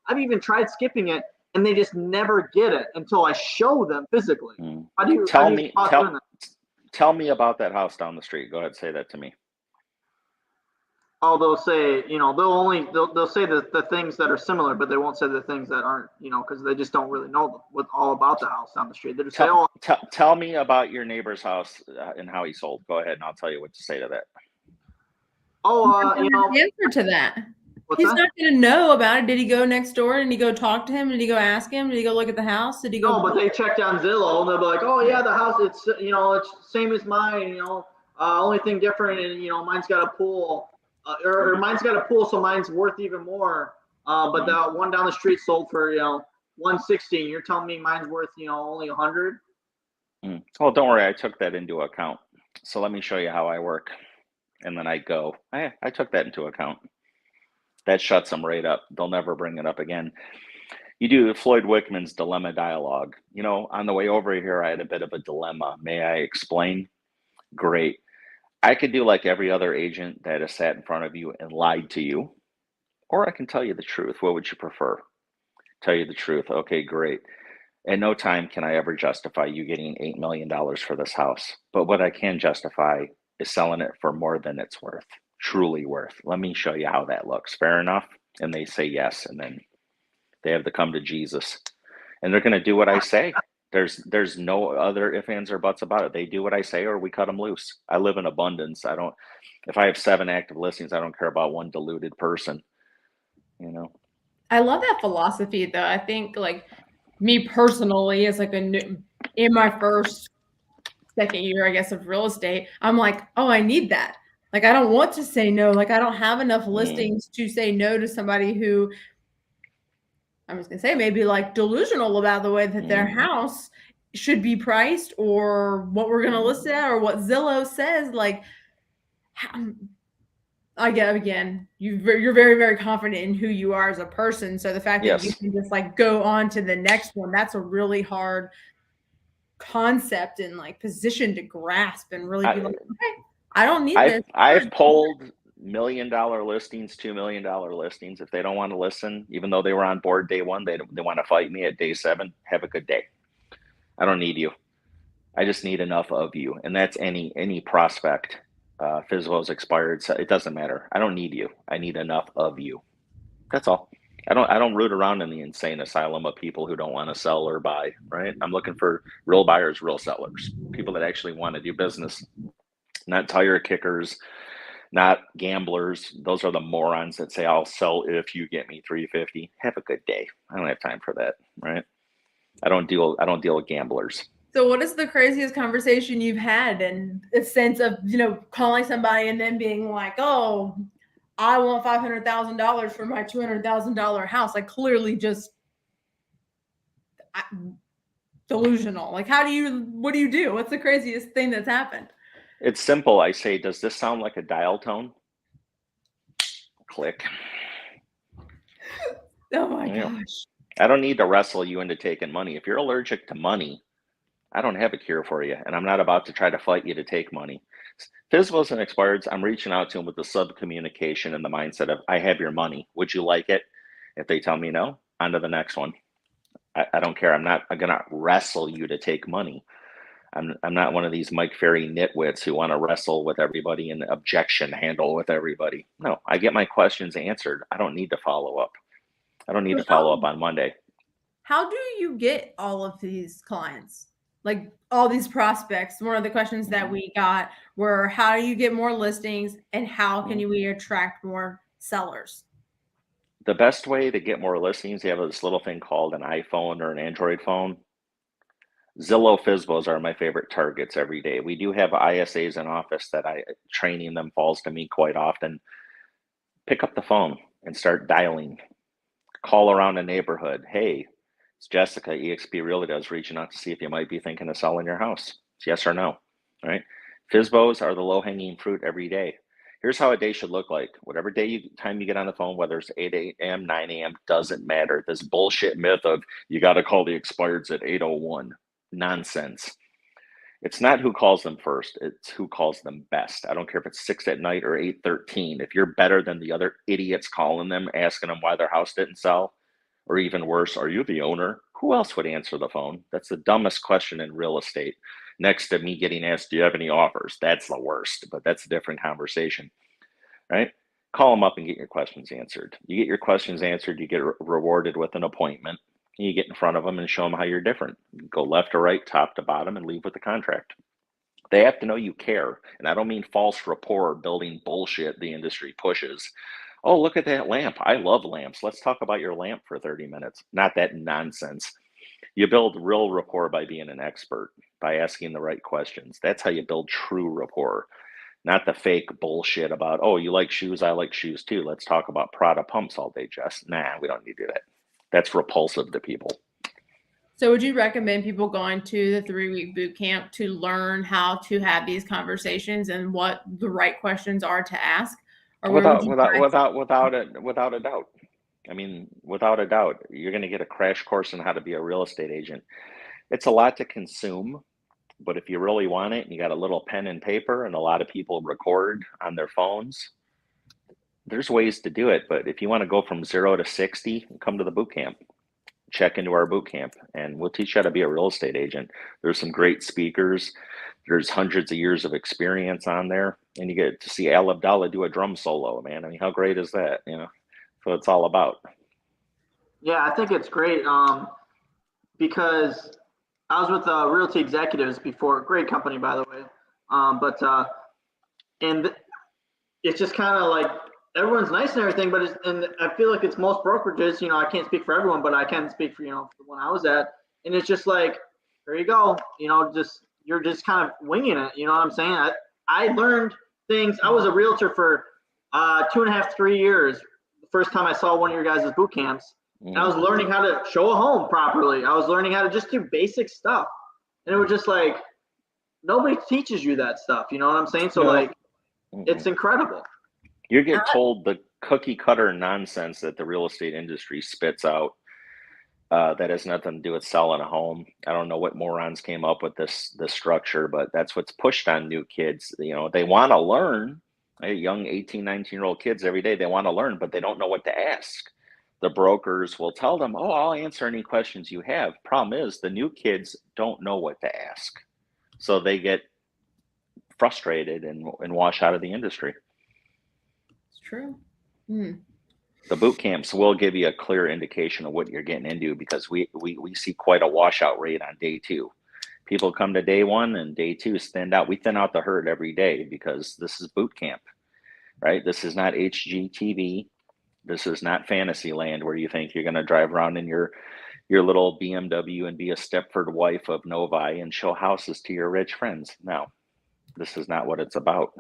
I've even tried skipping it and they just never get it until I show them physically. How do you tell me about that house down the street? Go ahead, say that to me. Oh, they'll say, they'll say the things that are similar, but they won't say the things that aren't, because they just don't really know all about the house down the street. They just say, oh. Tell me about your neighbor's house and how he sold. Go ahead, and I'll tell you what to say to that. Oh, answer to that. He's not going to know about it. Did he go next door? Did he go talk to him? Did he go ask him? Did he go look at the house? Did he go? No, but they checked on Zillow and they'll be like, oh yeah, the house, it's same as mine. Only thing different, and mine's got a pool. Or mine's got a pool, so mine's worth even more. But the one down the street sold for $160. You're telling me mine's worth only $100? Well, don't worry, I took that into account. So let me show you how I work, and then I go. I took that into account. That shuts them right up. They'll never bring it up again. You do Floyd Wickman's dilemma dialogue. On the way over here, I had a bit of a dilemma. May I explain? Great. I could do like every other agent that has sat in front of you and lied to you, or I can tell you the truth. What would you prefer? Tell you the truth. Okay, great. At no time can I ever justify you getting $8 million for this house. But what I can justify is selling it for more than it's worth, truly worth. Let me show you how that looks. Fair enough? And they say yes, and then they have to come to Jesus. And they're going to do what I say. There's no other ifs, ands, or buts about it. They do what I say, or we cut them loose. I live in abundance. If I have 7 active listings, I don't care about one deluded person. I love that philosophy, though. I think, like, me personally, as like in my second year, I guess, of real estate, I'm like, oh, I need that. Like, I don't want to say no. Like, I don't have enough listings to say no to somebody who, I'm just going to say, maybe like delusional about the way that their house should be priced, or what we're going to list it at, or what Zillow says. Like, again, you're very, very confident in who you are as a person. So the fact that you can just like go on to the next one, that's a really hard concept and like position to grasp, and really be like, okay, I don't need this. I've pulled $1 million listings, $2 million listings. If they don't want to listen, even though they were on board day 1, they want to fight me at day 7. Have a good day. I don't need you. I just need enough of you, and that's any prospect. FSBO's expired, so it doesn't matter. I don't need you. I need enough of you. That's all. I don't root around in the insane asylum of people who don't want to sell or buy. Right? I'm looking for real buyers, real sellers, people that actually want to do business, not tire kickers, not gamblers. Those are the morons that say, I'll sell if you get me $350. Have a good day. I don't have time for that. Right? I don't deal with gamblers. So what is the craziest conversation you've had, in a sense of, calling somebody and then being like, oh, I want $500,000 for my $200,000 house? Like, clearly just delusional. Like, what do you do? What's the craziest thing that's happened? It's simple. I say, does this sound like a dial tone? Click. Oh my gosh. I don't need to wrestle you into taking money. If you're allergic to money, I don't have a cure for you, and I'm not about to try to fight you to take money. FSBOs and expireds, I'm reaching out to them with the sub-communication and the mindset of, I have your money. Would you like it? If they tell me no, on to the next one. I don't care. I'm not going to wrestle you to take money. I'm not one of these Mike Ferry nitwits who want to wrestle with everybody and objection handle with everybody. No, I get my questions answered. I don't need to follow up. I don't need to follow up on Monday. How do you get all of these clients? Like all these prospects? One of the questions that we got were, how do you get more listings and how can we attract more sellers? The best way to get more listings, you have this little thing called an iPhone or an Android phone. Zillow FSBOs are my favorite targets every day. We do have ISAs in office that training them falls to me quite often. Pick up the phone and start dialing. Call around a neighborhood. Hey, it's Jessica, eXp Realty. I was reaching out to see if you might be thinking of selling your house. It's yes or no. All right. FSBOs are the low-hanging fruit every day. Here's how a day should look like. Whatever time you get on the phone, whether it's 8 a.m., 9 a.m., doesn't matter. This bullshit myth of you got to call the expireds at 8:01. Nonsense. It's not who calls them first. It's who calls them best. I don't care if it's 6 at night or 8:13. If you're better than the other idiots calling them, asking them why their house didn't sell, or even worse, are you the owner? Who else would answer the phone? That's the dumbest question in real estate. Next to me getting asked, do you have any offers? That's the worst, but that's a different conversation, right? Call them up and get your questions answered. You get your questions answered, you get rewarded with an appointment. You get in front of them and show them how you're different. Go left to right, top to bottom, and leave with the contract. They have to know you care. And I don't mean false rapport building bullshit the industry pushes. Oh, look at that lamp. I love lamps. Let's talk about your lamp for 30 minutes. Not that nonsense. You build real rapport by being an expert, by asking the right questions. That's how you build true rapport. Not the fake bullshit about, oh, you like shoes, I like shoes too. Let's talk about Prada pumps all day, Jess. Nah, we don't need to do that. That's repulsive to people. So would you recommend people going to the 3-week boot camp to learn how to have these conversations and what the right questions are to ask? Or without a doubt. I mean, without a doubt, you're going to get a crash course on how to be a real estate agent. It's a lot to consume, but if you really want it and you got a little pen and paper, and a lot of people record on their phones, there's ways to do it. But if you want to go from 0 to 60, come to the boot camp. Check into our boot camp, and we'll teach you how to be a real estate agent. There's some great speakers. There's hundreds of years of experience on there, and you get to see Al Abdallah do a drum solo, man. I mean, how great is that? You know, that's what it's all about. Yeah, I think it's great because I was with Realty Executives before, great company, by the way. And it's just kind of like everyone's nice and everything, but and I feel like it's most brokerages. You know, I can't speak for everyone, but I can speak for for the one I was at, and it's just like, here you go. You know, you're just kind of winging it. You know what I'm saying? I learned things. I was a realtor for 2.5, 3 years. The first time I saw one of your guys' boot camps, and I was learning how to show a home properly. I was learning how to just do basic stuff, and it was just like nobody teaches you that stuff. You know what I'm saying? So it's incredible. You get told the cookie cutter nonsense that the real estate industry spits out. That has nothing to do with selling a home. I don't know what morons came up with this structure, but that's what's pushed on new kids. You know, they want to learn. Young 18, 19-year-old kids every day, they want to learn, but they don't know what to ask. The brokers will tell them, oh, I'll answer any questions you have. Problem is, the new kids don't know what to ask. So they get frustrated and wash out of the industry. It's true. The boot camps will give you a clear indication of what you're getting into, because we see quite a washout rate on day 2. People come to day 1 and day 2 stand out. We thin out the herd every day because this is boot camp, right? This is not HGTV. This is not fantasy land where you think you're going to drive around in your little BMW and be a Stepford wife of Novi and show houses to your rich friends. No, this is not what it's about.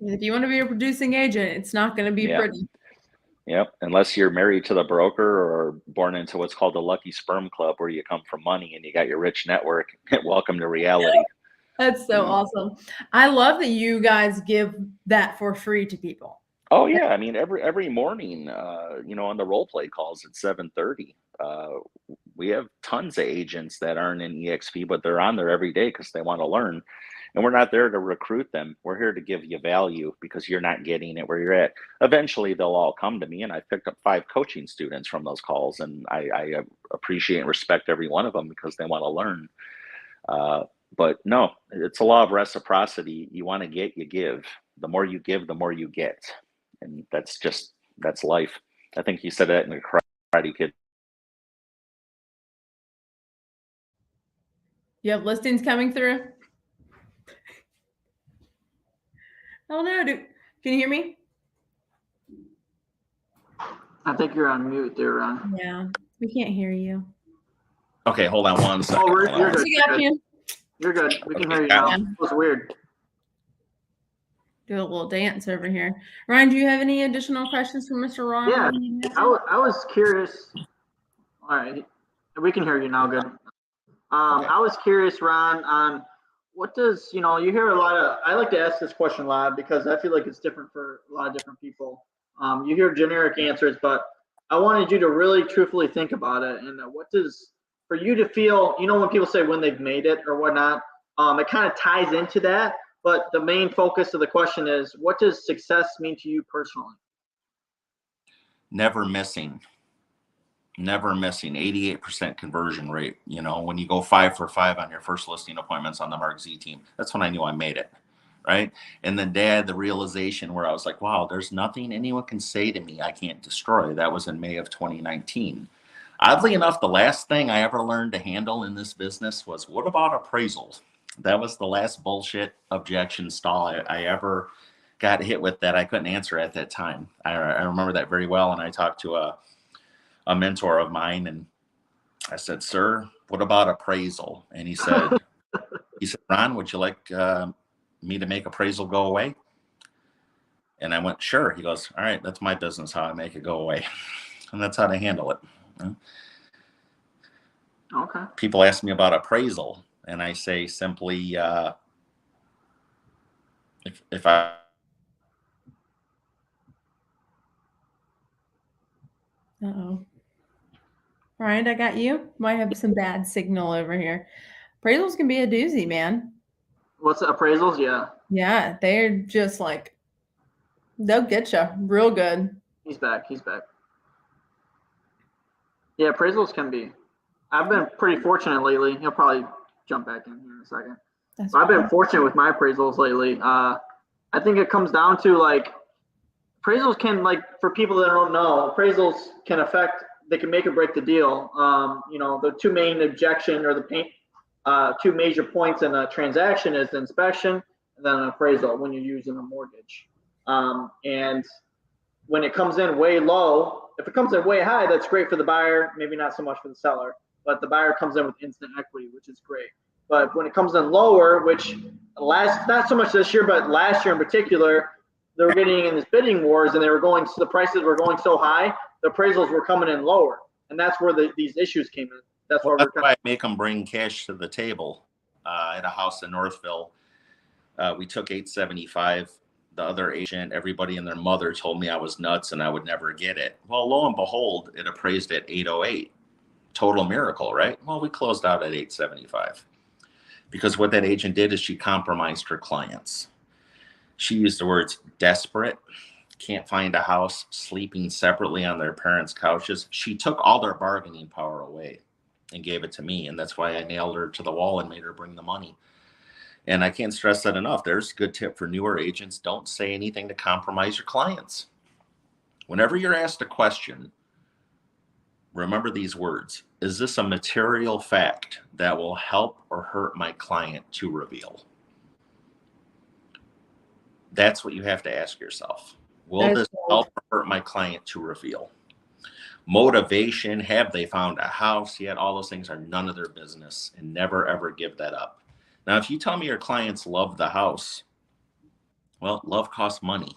If you want to be a producing agent, it's not going to be pretty. Yep. Unless you're married to the broker or born into what's called the lucky sperm club, where you come from money and you got your rich network. Welcome to reality. That's so awesome. I love that you guys give that for free to people. Oh yeah. I mean, every morning, on the role play calls at 7:30, we have tons of agents that aren't in EXP, but they're on there every day because they want to learn. And we're not there to recruit them. We're here to give you value because you're not getting it where you're at. Eventually, they'll all come to me, and I picked up 5 coaching students from those calls, and I appreciate and respect every one of them because they want to learn. But no, it's a law of reciprocity. You want to get, you give. The more you give, the more you get. And that's life. I think you said that in the Karate Kid. You have listings coming through? Oh no, can you hear me? I think you're on mute there, Ron. Yeah, we can't hear you. Okay, hold on one second. You're good. We got you. You're good. We can Okay, hear you got now. it. It was weird. Do a little dance over here. Ryan, do you have any additional questions for Mr. Ron? Yeah, I was curious. All right, we can hear you now. Good. Okay. I was curious, Ron, on what does, you hear a lot of, I like to ask this question a lot because I feel like it's different for a lot of different people. You hear generic answers, but I wanted you to really truthfully think about it. And what does, for you to feel, when people say when they've made it or whatnot, it kind of ties into that. But the main focus of the question is, what does success mean to you personally? Never missing. 88% conversion rate. When you go 5 for 5 on your first listing appointments on the Mark Z team, that's when I knew I made it. Right. And then the realization where I was like, wow, there's nothing anyone can say to me I can't destroy. That was in May of 2019. Oddly enough, the last thing I ever learned to handle in this business was, what about appraisals? That was the last bullshit objection stall I ever got hit with that I couldn't answer at that time. I remember that very well. And I talked to a mentor of mine, and I said, sir, what about appraisal? And he said, Ron, would you like me to make appraisal go away? And I went, sure. He goes, all right, that's my business, how I make it go away. And that's how to handle it. Okay. People ask me about appraisal, and I say simply, if I Uh-oh. All right, I got you. Might have some bad signal over here. Appraisals can be a doozy, man. What's the appraisals? Yeah. Yeah, they're just like, they'll get you real good. He's back. Yeah, appraisals can be. I've been pretty fortunate lately. He'll probably jump back in here in a second. I've been fortunate with my appraisals lately. I think it comes down to appraisals can, for people that don't know, appraisals can affect, they can make or break the deal. The two main objection or two major points in a transaction is the inspection and then an appraisal when you're using a mortgage. And when it comes in way low, if it comes in way high, that's great for the buyer, maybe not so much for the seller, but the buyer comes in with instant equity, which is great. But when it comes in lower, which not so much this year, but last year in particular, they were getting in this bidding wars, and the prices were going so high, the appraisals were coming in lower, and that's where these issues came in. That's why I make them bring cash to the table. At a house in Northville, we took $875. The other agent, everybody and their mother told me I was nuts and I would never get it. Well, lo and behold, it appraised at $808. Total miracle, right? Well, we closed out at $875 because what that agent did is she compromised her clients. She used the words desperate, can't find a house, sleeping separately on their parents' couches. She took all their bargaining power away and gave it to me. And that's why I nailed her to the wall and made her bring the money. And I can't stress that enough. There's a good tip for newer agents. Don't say anything to compromise your clients. Whenever you're asked a question, remember these words. Is this a material fact that will help or hurt my client to reveal? That's what you have to ask yourself. Will this help or hurt my client to reveal? Motivation, have they found a house yet? All those things are none of their business, and never, ever give that up. Now, if you tell me your clients love the house, well, love costs money.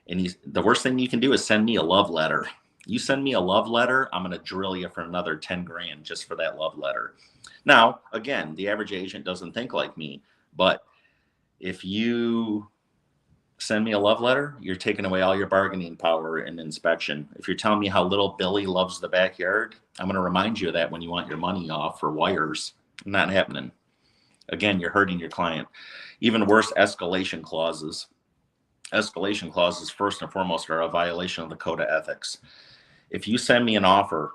And the worst thing you can do is send me a love letter. You send me a love letter, I'm going to drill you for another 10 grand just for that love letter. Now, again, the average agent doesn't think like me, but if you send me a love letter, you're taking away all your bargaining power in inspection. If you're telling me how little Billy loves the backyard, I'm going to remind you of that when you want your money off for wires. Not happening. Again, you're hurting your client. Even worse, escalation clauses. Escalation clauses, first and foremost, are a violation of the code of ethics. If you send me an offer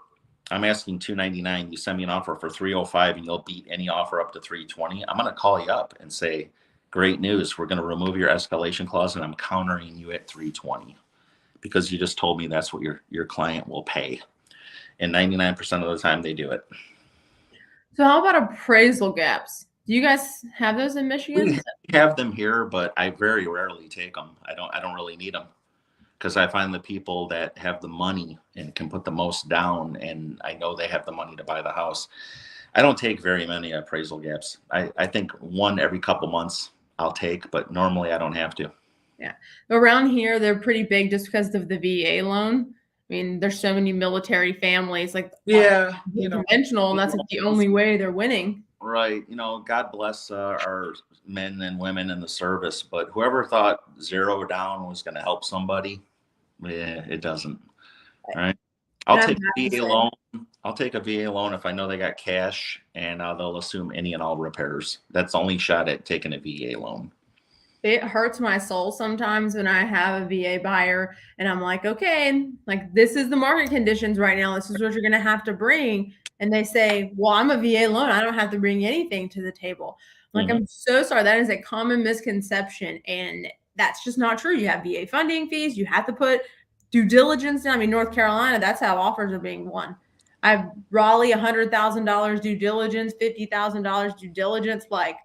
I'm asking $299. You send me an offer for $305 and you'll beat any offer up to $320. I'm going to call you up and say, great news. We're going to remove your escalation clause and I'm countering you at $320 because you just told me that's what your client will pay. And 99% of the time they do it. So how about appraisal gaps? Do you guys have those in Michigan? We have them here, but I very rarely take them. I don't really need them because I find the people that have the money and can put the most down, and I know they have the money to buy the house. I don't take very many appraisal gaps. I think one every couple months I'll take, but normally I don't have to. Yeah. Around here, they're pretty big just because of the VA loan. I mean, there's so many military families, like conventional, and that's like the only way they're winning. Right. God bless our men and women in the service, but whoever thought zero down was going to help somebody, it doesn't. All right. I'll take a VA loan. I'll take a VA loan if I know they got cash, and they'll assume any and all repairs. That's the only shot at taking a VA loan. It hurts my soul sometimes when I have a VA buyer and I'm like, okay, like this is the market conditions right now. This is what you're going to have to bring. And they say, well, I'm a VA loan. I don't have to bring anything to the table. I'm like, I'm so sorry. That is a common misconception. And that's just not true. You have VA funding fees. You have to put due diligence in. I mean, North Carolina, that's how offers are being won. I have Raleigh, $100,000 due diligence, $50,000 due diligence. Like,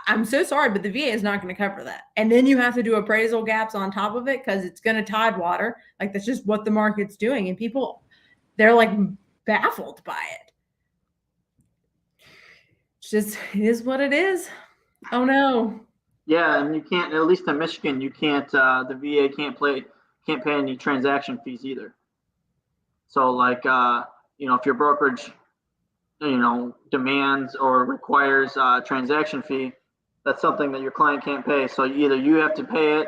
I'm so sorry, but the VA is not going to cover that. And then you have to do appraisal gaps on top of it because it's going to tide water. Like that's just what the market's doing. And people, they're like baffled by it. It's just, it is what it is. Oh no. Yeah, and you can't, at least in Michigan, you can't, the VA can't pay any transaction fees either. So like, if your brokerage, demands or requires a transaction fee, that's something that your client can't pay. So either you have to pay it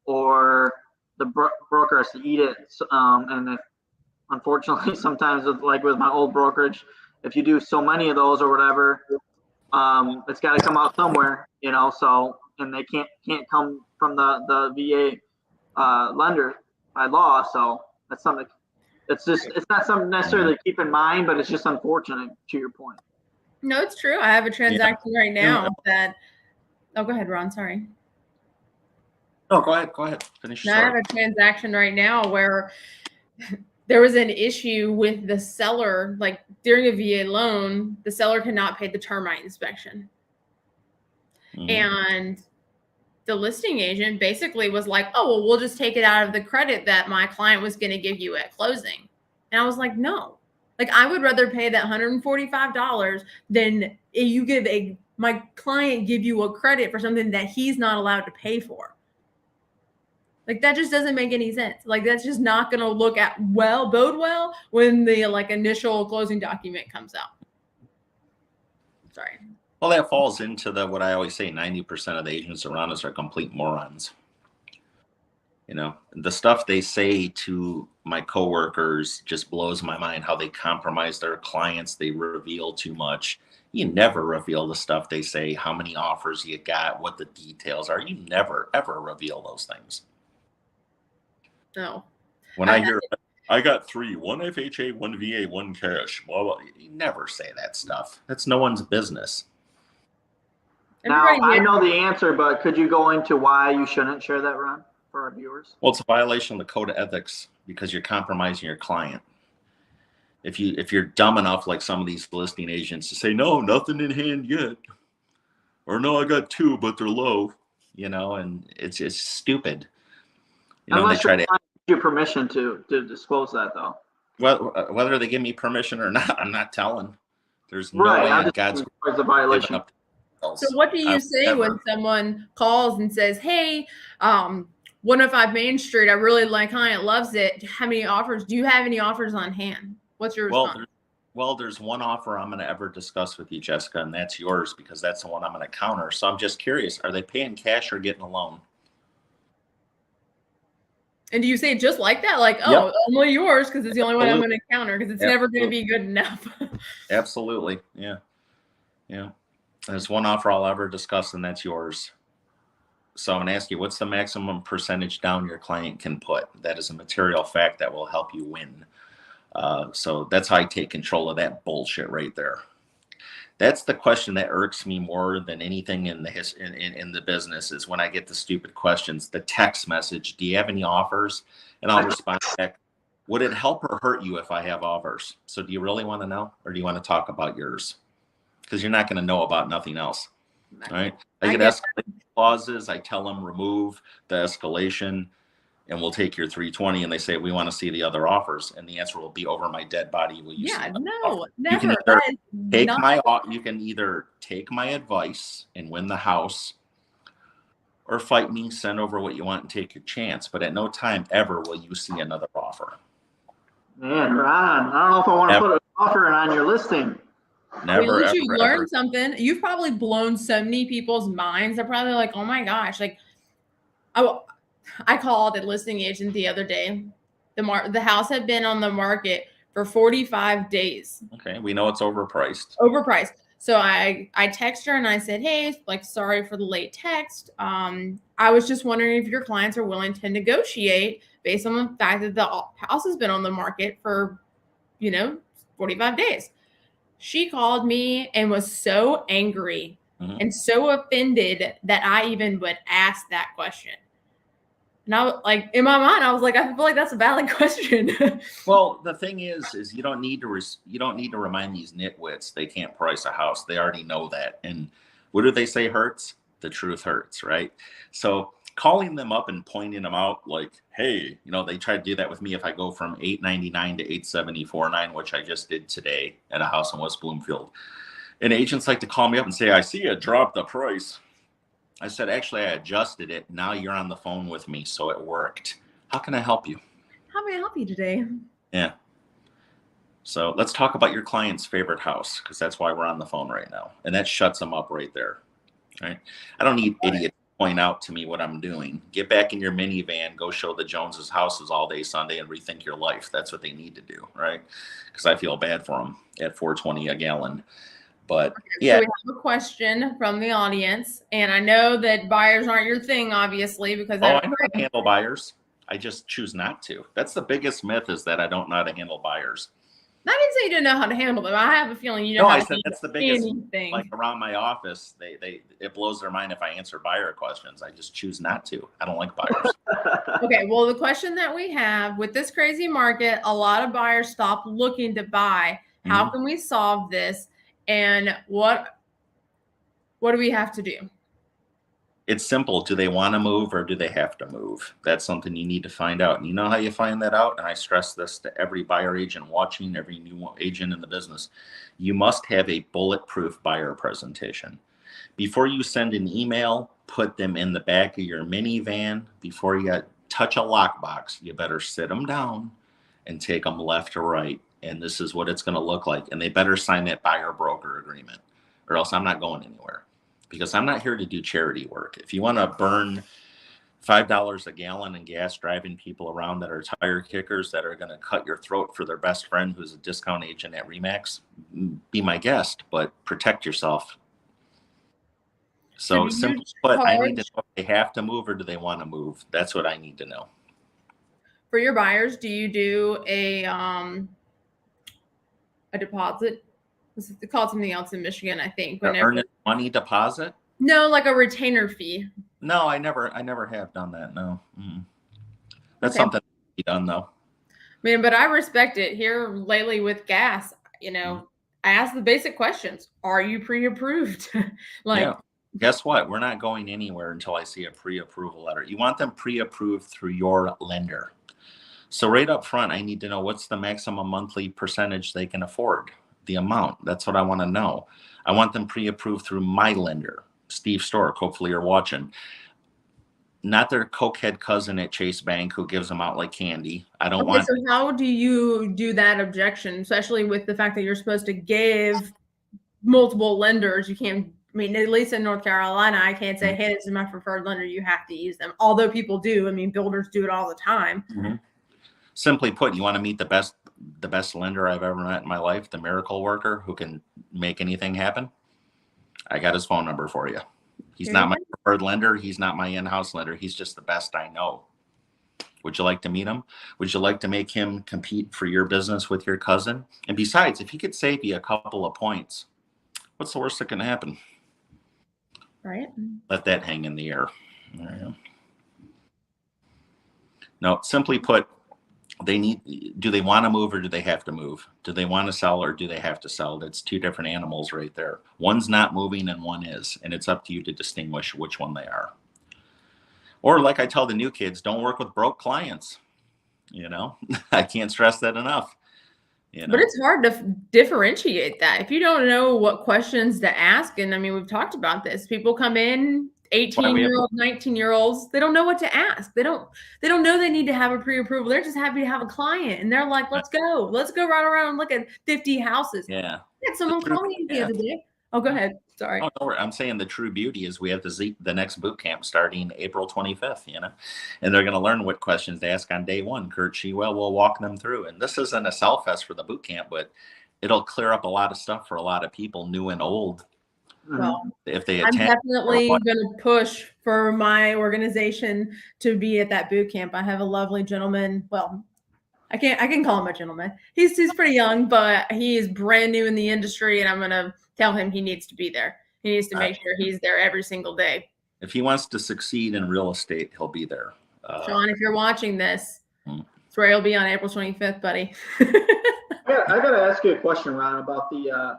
or the broker has to eat it. And if, unfortunately, sometimes with my old brokerage, if you do so many of those or whatever, it's got to come out somewhere, so, and they can't come from the VA lender by law. So that's something. It's not something necessarily to keep in mind, but it's just unfortunate to your point. No, it's true. I have a transaction right now that. Oh, go ahead, Ron. Sorry. No, go ahead. Finish your story. I have a transaction right now where there was an issue with the seller. Like during a VA loan, the seller cannot pay the termite inspection. And the listing agent basically was like, oh, well, we'll just take it out of the credit that my client was going to give you at closing. And I was like, no, like I would rather pay that $145 than you my client give you a credit for something that he's not allowed to pay for. Like that just doesn't make any sense. Like that's just not going to bode well when the initial closing document comes out. Sorry. Well, that falls into what I always say, 90% of the agents around us are complete morons. The stuff they say to my coworkers just blows my mind, how they compromise their clients. They reveal too much. You never reveal the stuff they say, how many offers you got, what the details are. You never, ever reveal those things. No. When I hear, I got 3, 1 FHA, 1 VA, 1 cash, blah, blah, you never say that stuff. That's no one's business. Now, I know the answer, but could you go into why you shouldn't share that, Ron, for our viewers? Well, it's a violation of the code of ethics because you're compromising your client. If you're dumb enough, like some of these listing agents, to say, no, nothing in hand yet, or no, I got 2, but they're low, and it's stupid. Unless they try to give you permission to disclose that, though. Well, whether they give me permission or not, I'm not telling. There's no way on God's the violation. So what do you say when someone calls and says, hey, 105 Main Street, I really like client, loves it. How many offers? Do you have any offers on hand? What's your response? Well, there's one offer I'm going to ever discuss with you, Jessica, and that's yours because that's the one I'm going to counter. So I'm just curious, are they paying cash or getting a loan? And do you say it just like that? Like, oh, yep. Only yours because it's the only one I'm going to counter because it's never going to be good enough. Absolutely. Yeah. There's one offer I'll ever discuss, and that's yours. So I'm going to ask you, what's the maximum percentage down your client can put? That is a material fact that will help you win. So that's how I take control of that bullshit right there. That's the question that irks me more than anything in the business is when I get the stupid questions, the text message, do you have any offers? And I'll respond back, would it help or hurt you if I have offers? So do you really want to know, or do you want to talk about yours? Because you're not going to know about nothing else. All right. I get escalation clauses. I tell them remove the escalation and we'll take your 320. And they say, we want to see the other offers. And the answer will be, over my dead body. Will you see no, offer? never. You can either take my advice and win the house, or fight me, send over what you want, and take your chance. But at no time ever will you see another offer. Man, Ron, I don't know if I want to put an offer on your listing. Never, ever, you learn something. You've probably blown so many people's minds. They're probably like, oh my gosh. Like, I called a listing agent the other day. The house had been on the market for 45 days. Okay. We know it's overpriced. So I texted her and I said, hey, like, sorry for the late text. I was just wondering if your clients are willing to negotiate based on the fact that the house has been on the market for, 45 days. She called me and was so angry and so offended that I even would ask that question. And I was like, in my mind, I was like, I feel like that's a valid question. Well, the thing is you don't need to remind these nitwits they can't price a house. They already know that. And what do they say hurts? The truth hurts, right? So calling them up and pointing them out like, hey, they try to do that with me if I go from $899 to $874.9, which I just did today at a house in West Bloomfield. And agents like to call me up and say, I see you dropped the price. I said, actually, I adjusted it. Now you're on the phone with me, so it worked. How can I help you? How may I help you today? Yeah. So let's talk about your client's favorite house, because that's why we're on the phone right now. And that shuts them up right there. Right? I don't need idiots to point out to me what I'm doing. Get back in your minivan, go show the Joneses houses all day Sunday and rethink your life. That's what they need to do, right? Because I feel bad for them at $4.20 a gallon. But yeah. So we have a question from the audience, and I know that buyers aren't your thing, obviously, because I know how to handle buyers. I just choose not to. That's the biggest myth, is that I don't know how to handle buyers. I didn't say you didn't know how to handle them. I have a feeling you know how to handle that's the biggest anything. Like around my office, it blows their mind if I answer buyer questions. I just choose not to. I don't like buyers. Okay, well, the question that we have with this crazy market, a lot of buyers stop looking to buy. How can we solve this? And what do we have to do? It's simple. Do they want to move, or do they have to move? That's something you need to find out. And you know how you find that out? And I stress this to every buyer agent watching, every new agent in the business. You must have a bulletproof buyer presentation. Before you send an email, put them in the back of your minivan. Before you touch a lockbox, you better sit them down and take them left to right. And this is what it's going to look like. And they better sign that buyer broker agreement, or else I'm not going anywhere, because I'm not here to do charity work. If you want to burn $5 a gallon in gas driving people around that are tire kickers that are going to cut your throat for their best friend who's a discount agent at RE/MAX, be my guest, but protect yourself. So simply put, I need to know if they have to move or do they want to move. That's what I need to know. For your buyers, do you do a deposit? They call it something else in Michigan, I think. Earnest money deposit? No, like a retainer fee. No, I never have done that. No. That's something that can be done though. I mean, but I respect it. Here lately with gas, I ask the basic questions. Are you pre-approved? Guess what? We're not going anywhere until I see a pre-approval letter. You want them pre-approved through your lender. So right up front, I need to know what's the maximum monthly percentage they can afford, the amount. That's what I want to know. I want them pre-approved through my lender, Steve Stork. Hopefully you're watching. Not their cokehead cousin at Chase Bank who gives them out like candy. I don't want. So how do you do that objection, especially with the fact that you're supposed to give multiple lenders? You can't. I mean, at least in North Carolina, I can't say, hey, this is my preferred lender. You have to use them. Although people do. I mean, builders do it all the time. Simply put, you want to meet the best lender I've ever met in my life, the miracle worker who can make anything happen. I got his phone number for you. He's not my preferred lender. He's not my in-house lender. He's just the best I know. Would you like to meet him? Would you like to make him compete for your business with your cousin? And besides, if he could save you a couple of points, what's the worst that can happen? Right. Let that hang in the air. No, simply put, do they want to move or do they have to move? Do they want to sell or do they have to sell? That's two different animals right there. One's not moving and one is, and it's up to you to distinguish which one they are. Or like I tell the new kids, don't work with broke clients. I can't stress that enough. But it's hard to differentiate that. If you don't know what questions to ask, and I mean, we've talked about this. People come in, 18-year-olds, 19-year-olds, they don't know what to ask. They don't know they need to have a pre-approval. They're just happy to have a client. And they're like, let's go run around and look at 50 houses. Yeah. I had someone call me the other day. Oh, go ahead. Sorry. Oh, no, I'm saying the true beauty is we have the next boot camp starting April 25th, and they're going to learn what questions to ask on day one. Kurt Shewell will walk them through. And this isn't a sell fest for the boot camp, but it'll clear up a lot of stuff for a lot of people, new and old. Well, if they I'm attend. definitely going to push for my organization to be at that boot camp. I have a lovely gentleman. Well, I can call him a gentleman. He's pretty young, but he is brand new in the industry, and I'm going to tell him he needs to be there. He needs to make sure he's there every single day. If he wants to succeed in real estate, he'll be there. Sean, if you're watching this, Troy will be on April 25th, buddy. I got to ask you a question, Ron, about the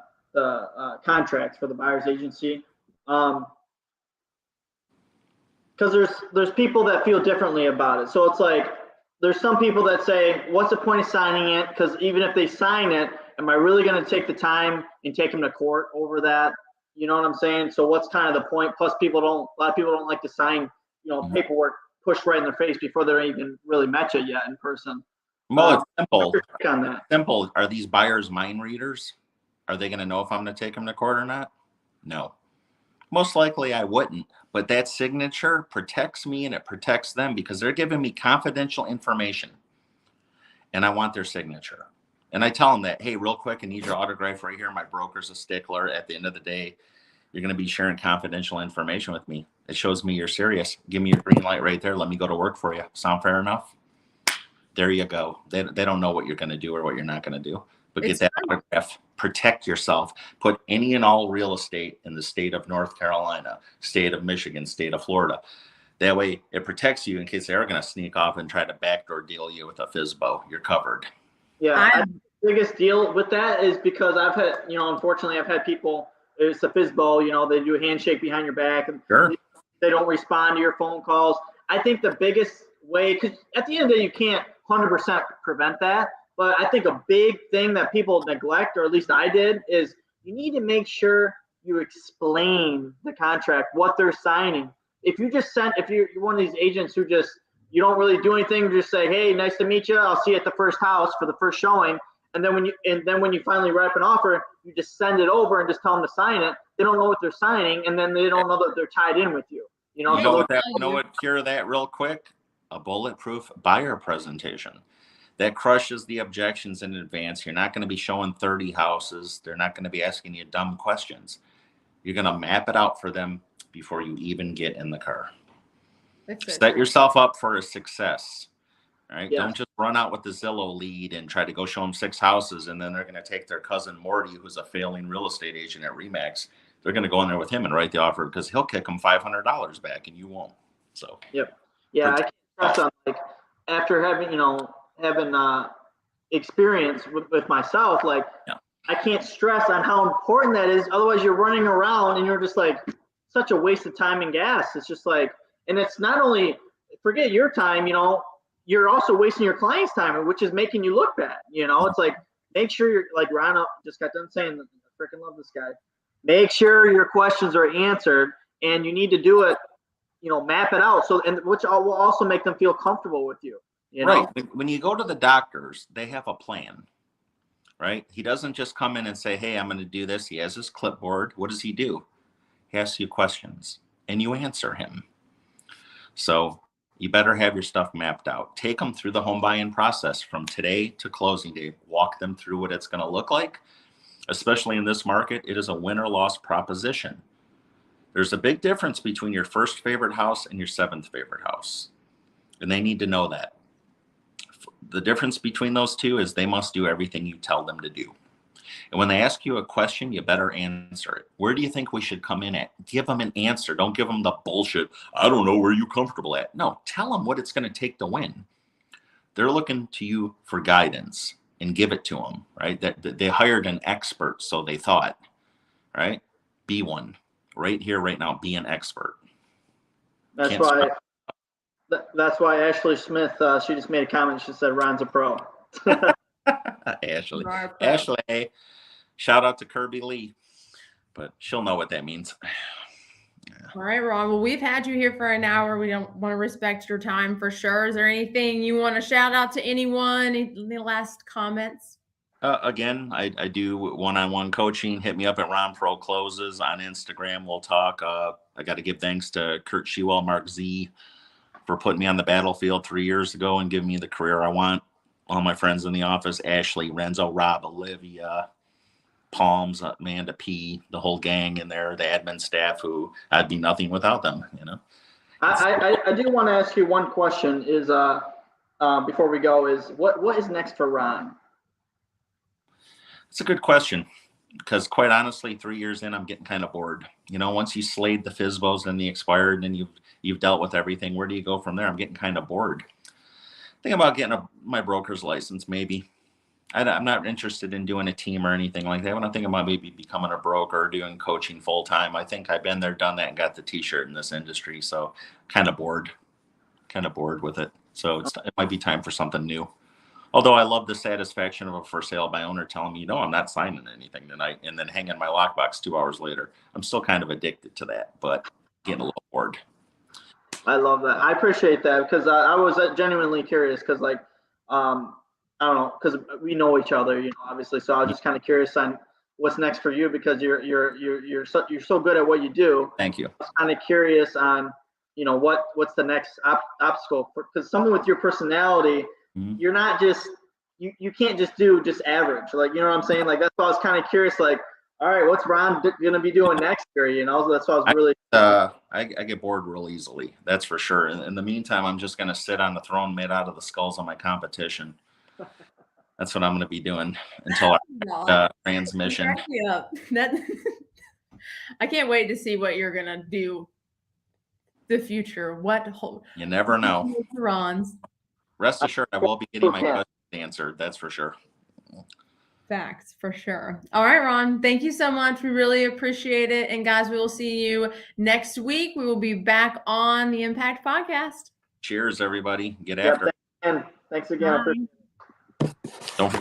contracts for the buyer's agency. Because there's people that feel differently about it. So it's like, there's some people that say, what's the point of signing it? Because even if they sign it, am I really going to take the time and take them to court over that? You know what I'm saying? So what's kind of the point? Plus, a lot of people don't like to sign, paperwork pushed right in their face before they're even really met you yet in person. Well, it's simple. On that? Simple. Are these buyers mind readers? Are they going to know if I'm going to take them to court or not? No. Most likely I wouldn't. But that signature protects me and it protects them because they're giving me confidential information. And I want their signature. And I tell them that, hey, real quick, I need your autograph right here. My broker's a stickler. At the end of the day, you're going to be sharing confidential information with me. It shows me you're serious. Give me your green light right there. Let me go to work for you. Sound fair enough? There you go. They don't know what you're going to do or what you're not going to do. But get that autograph. Protect yourself. Put any and all real estate in the state of North Carolina, state of Michigan, state of Florida. That way it protects you in case they're going to sneak off and try to backdoor deal you with a FSBO. You're covered. Yeah. The biggest deal with that is because I've had, unfortunately, I've had people, it's a FSBO, they do a handshake behind your back and they don't respond to your phone calls. I think the biggest way, because at the end of the day, you can't 100% prevent that. But I think a big thing that people neglect, or at least I did, is you need to make sure you explain the contract, what they're signing. If you're one of these agents who you don't really do anything, just say, hey, nice to meet you. I'll see you at the first house for the first showing. And then when you finally wrap an offer, you just send it over and just tell them to sign it. They don't know what they're signing, and then they don't know that they're tied in with you. You know what cure that real quick? A bulletproof buyer presentation. That crushes the objections in advance. You're not going to be showing 30 houses. They're not going to be asking you dumb questions. You're going to map it out for them before you even get in the car. Set yourself up for a success. Right? Yeah. Don't just run out with the Zillow lead and try to go show them 6 houses, and then they're going to take their cousin Morty, who's a failing real estate agent at RE/MAX. They're going to go in there with him and write the offer because he'll kick them $500 back, and you won't. So. Yep. Yeah, I can't trust on after having experience with myself, I can't stress on how important that is. Otherwise, you're running around and you're just such a waste of time and gas. It's just and it's not only forget your time, you're also wasting your client's time, which is making you look bad. It's make sure you're Ron just got done saying, I freaking love this guy. Make sure your questions are answered, and you need to do it. Map it out which will also make them feel comfortable with you. Right. When you go to the doctors, they have a plan, right? He doesn't just come in and say, hey, I'm going to do this. He has his clipboard. What does he do? He asks you questions and you answer him. So you better have your stuff mapped out. Take them through the home buying process from today to closing day. Walk them through what it's going to look like. Especially in this market, it is a win or loss proposition. There's a big difference between your first favorite house and your 7th favorite house. And they need to know that. The difference between those two is they must do everything you tell them to do. And when they ask you a question, you better answer it. Where do you think we should come in at? Give them an answer. Don't give them the bullshit. I don't know where you're comfortable at. No, tell them what it's going to take to win. They're looking to you for guidance, and give it to them, right? That they hired an expert, so they thought, right? Be one right here, right now. Be an expert. That's Can't why. That's why Ashley Smith. She just made a comment. She said Ron's a pro. Ashley. You are a pro. Ashley. Shout out to Kirby Lee, but she'll know what that means. All right, Ron. Well, we've had you here for an hour. We don't want to respect your time for sure. Is there anything you want to shout out to anyone? Any last comments? Again, I do one-on-one coaching. Hit me up at Ron Pro Closes on Instagram. We'll talk. I got to give thanks to Kurt Shewell, Mark Z, for putting me on the battlefield 3 years ago and giving me the career I want. All my friends in the office, Ashley, Renzo, Rob, Olivia, Palms, Amanda P, the whole gang in there, the admin staff, who I'd be nothing without them, you know. I do want to ask you one question is before we go is what is next for Ron? It's a good question, because quite honestly, 3 years in, I'm getting kind of bored. You know, once you slayed the FSBOs and the expired and you've dealt with everything, where do you go from there? I'm getting kind of bored. Think about getting my broker's license, maybe. I'm not interested in doing a team or anything like that. When I think about maybe becoming a broker or doing coaching full time, I think I've been there, done that, and got the t-shirt in this industry. So kind of bored with it. So it might be time for something new. Although I love the satisfaction of a for sale by owner telling me, I'm not signing anything tonight, and then hanging my lockbox 2 hours later. I'm still kind of addicted to that, but getting a little bored. I love that. I appreciate that, because I was genuinely curious, because I don't know, because we know each other, obviously. So I was just kind of curious on what's next for you, because you're so good at what you do. Thank you. I was kind of curious on, what's the next obstacle, because someone with your personality, you're not just you can't just do just average, like, you know what I'm saying? Like, that's why I was kind of curious, like, all right, what's Ron gonna be doing next year? That's why I was really. I get bored real easily. That's for sure. In the meantime, I'm just gonna sit on the throne made out of the skulls of my competition. That's what I'm going to be doing until our transmission. I can't wait to see what you're going to do. The future. You never know. Ron's. Rest assured, I will be getting my questions answered. That's for sure. Facts, for sure. All right, Ron. Thank you so much. We really appreciate it. And guys, we will see you next week. We will be back on the Impact Podcast. Cheers, everybody. Get after it. Thanks again. Don't forget.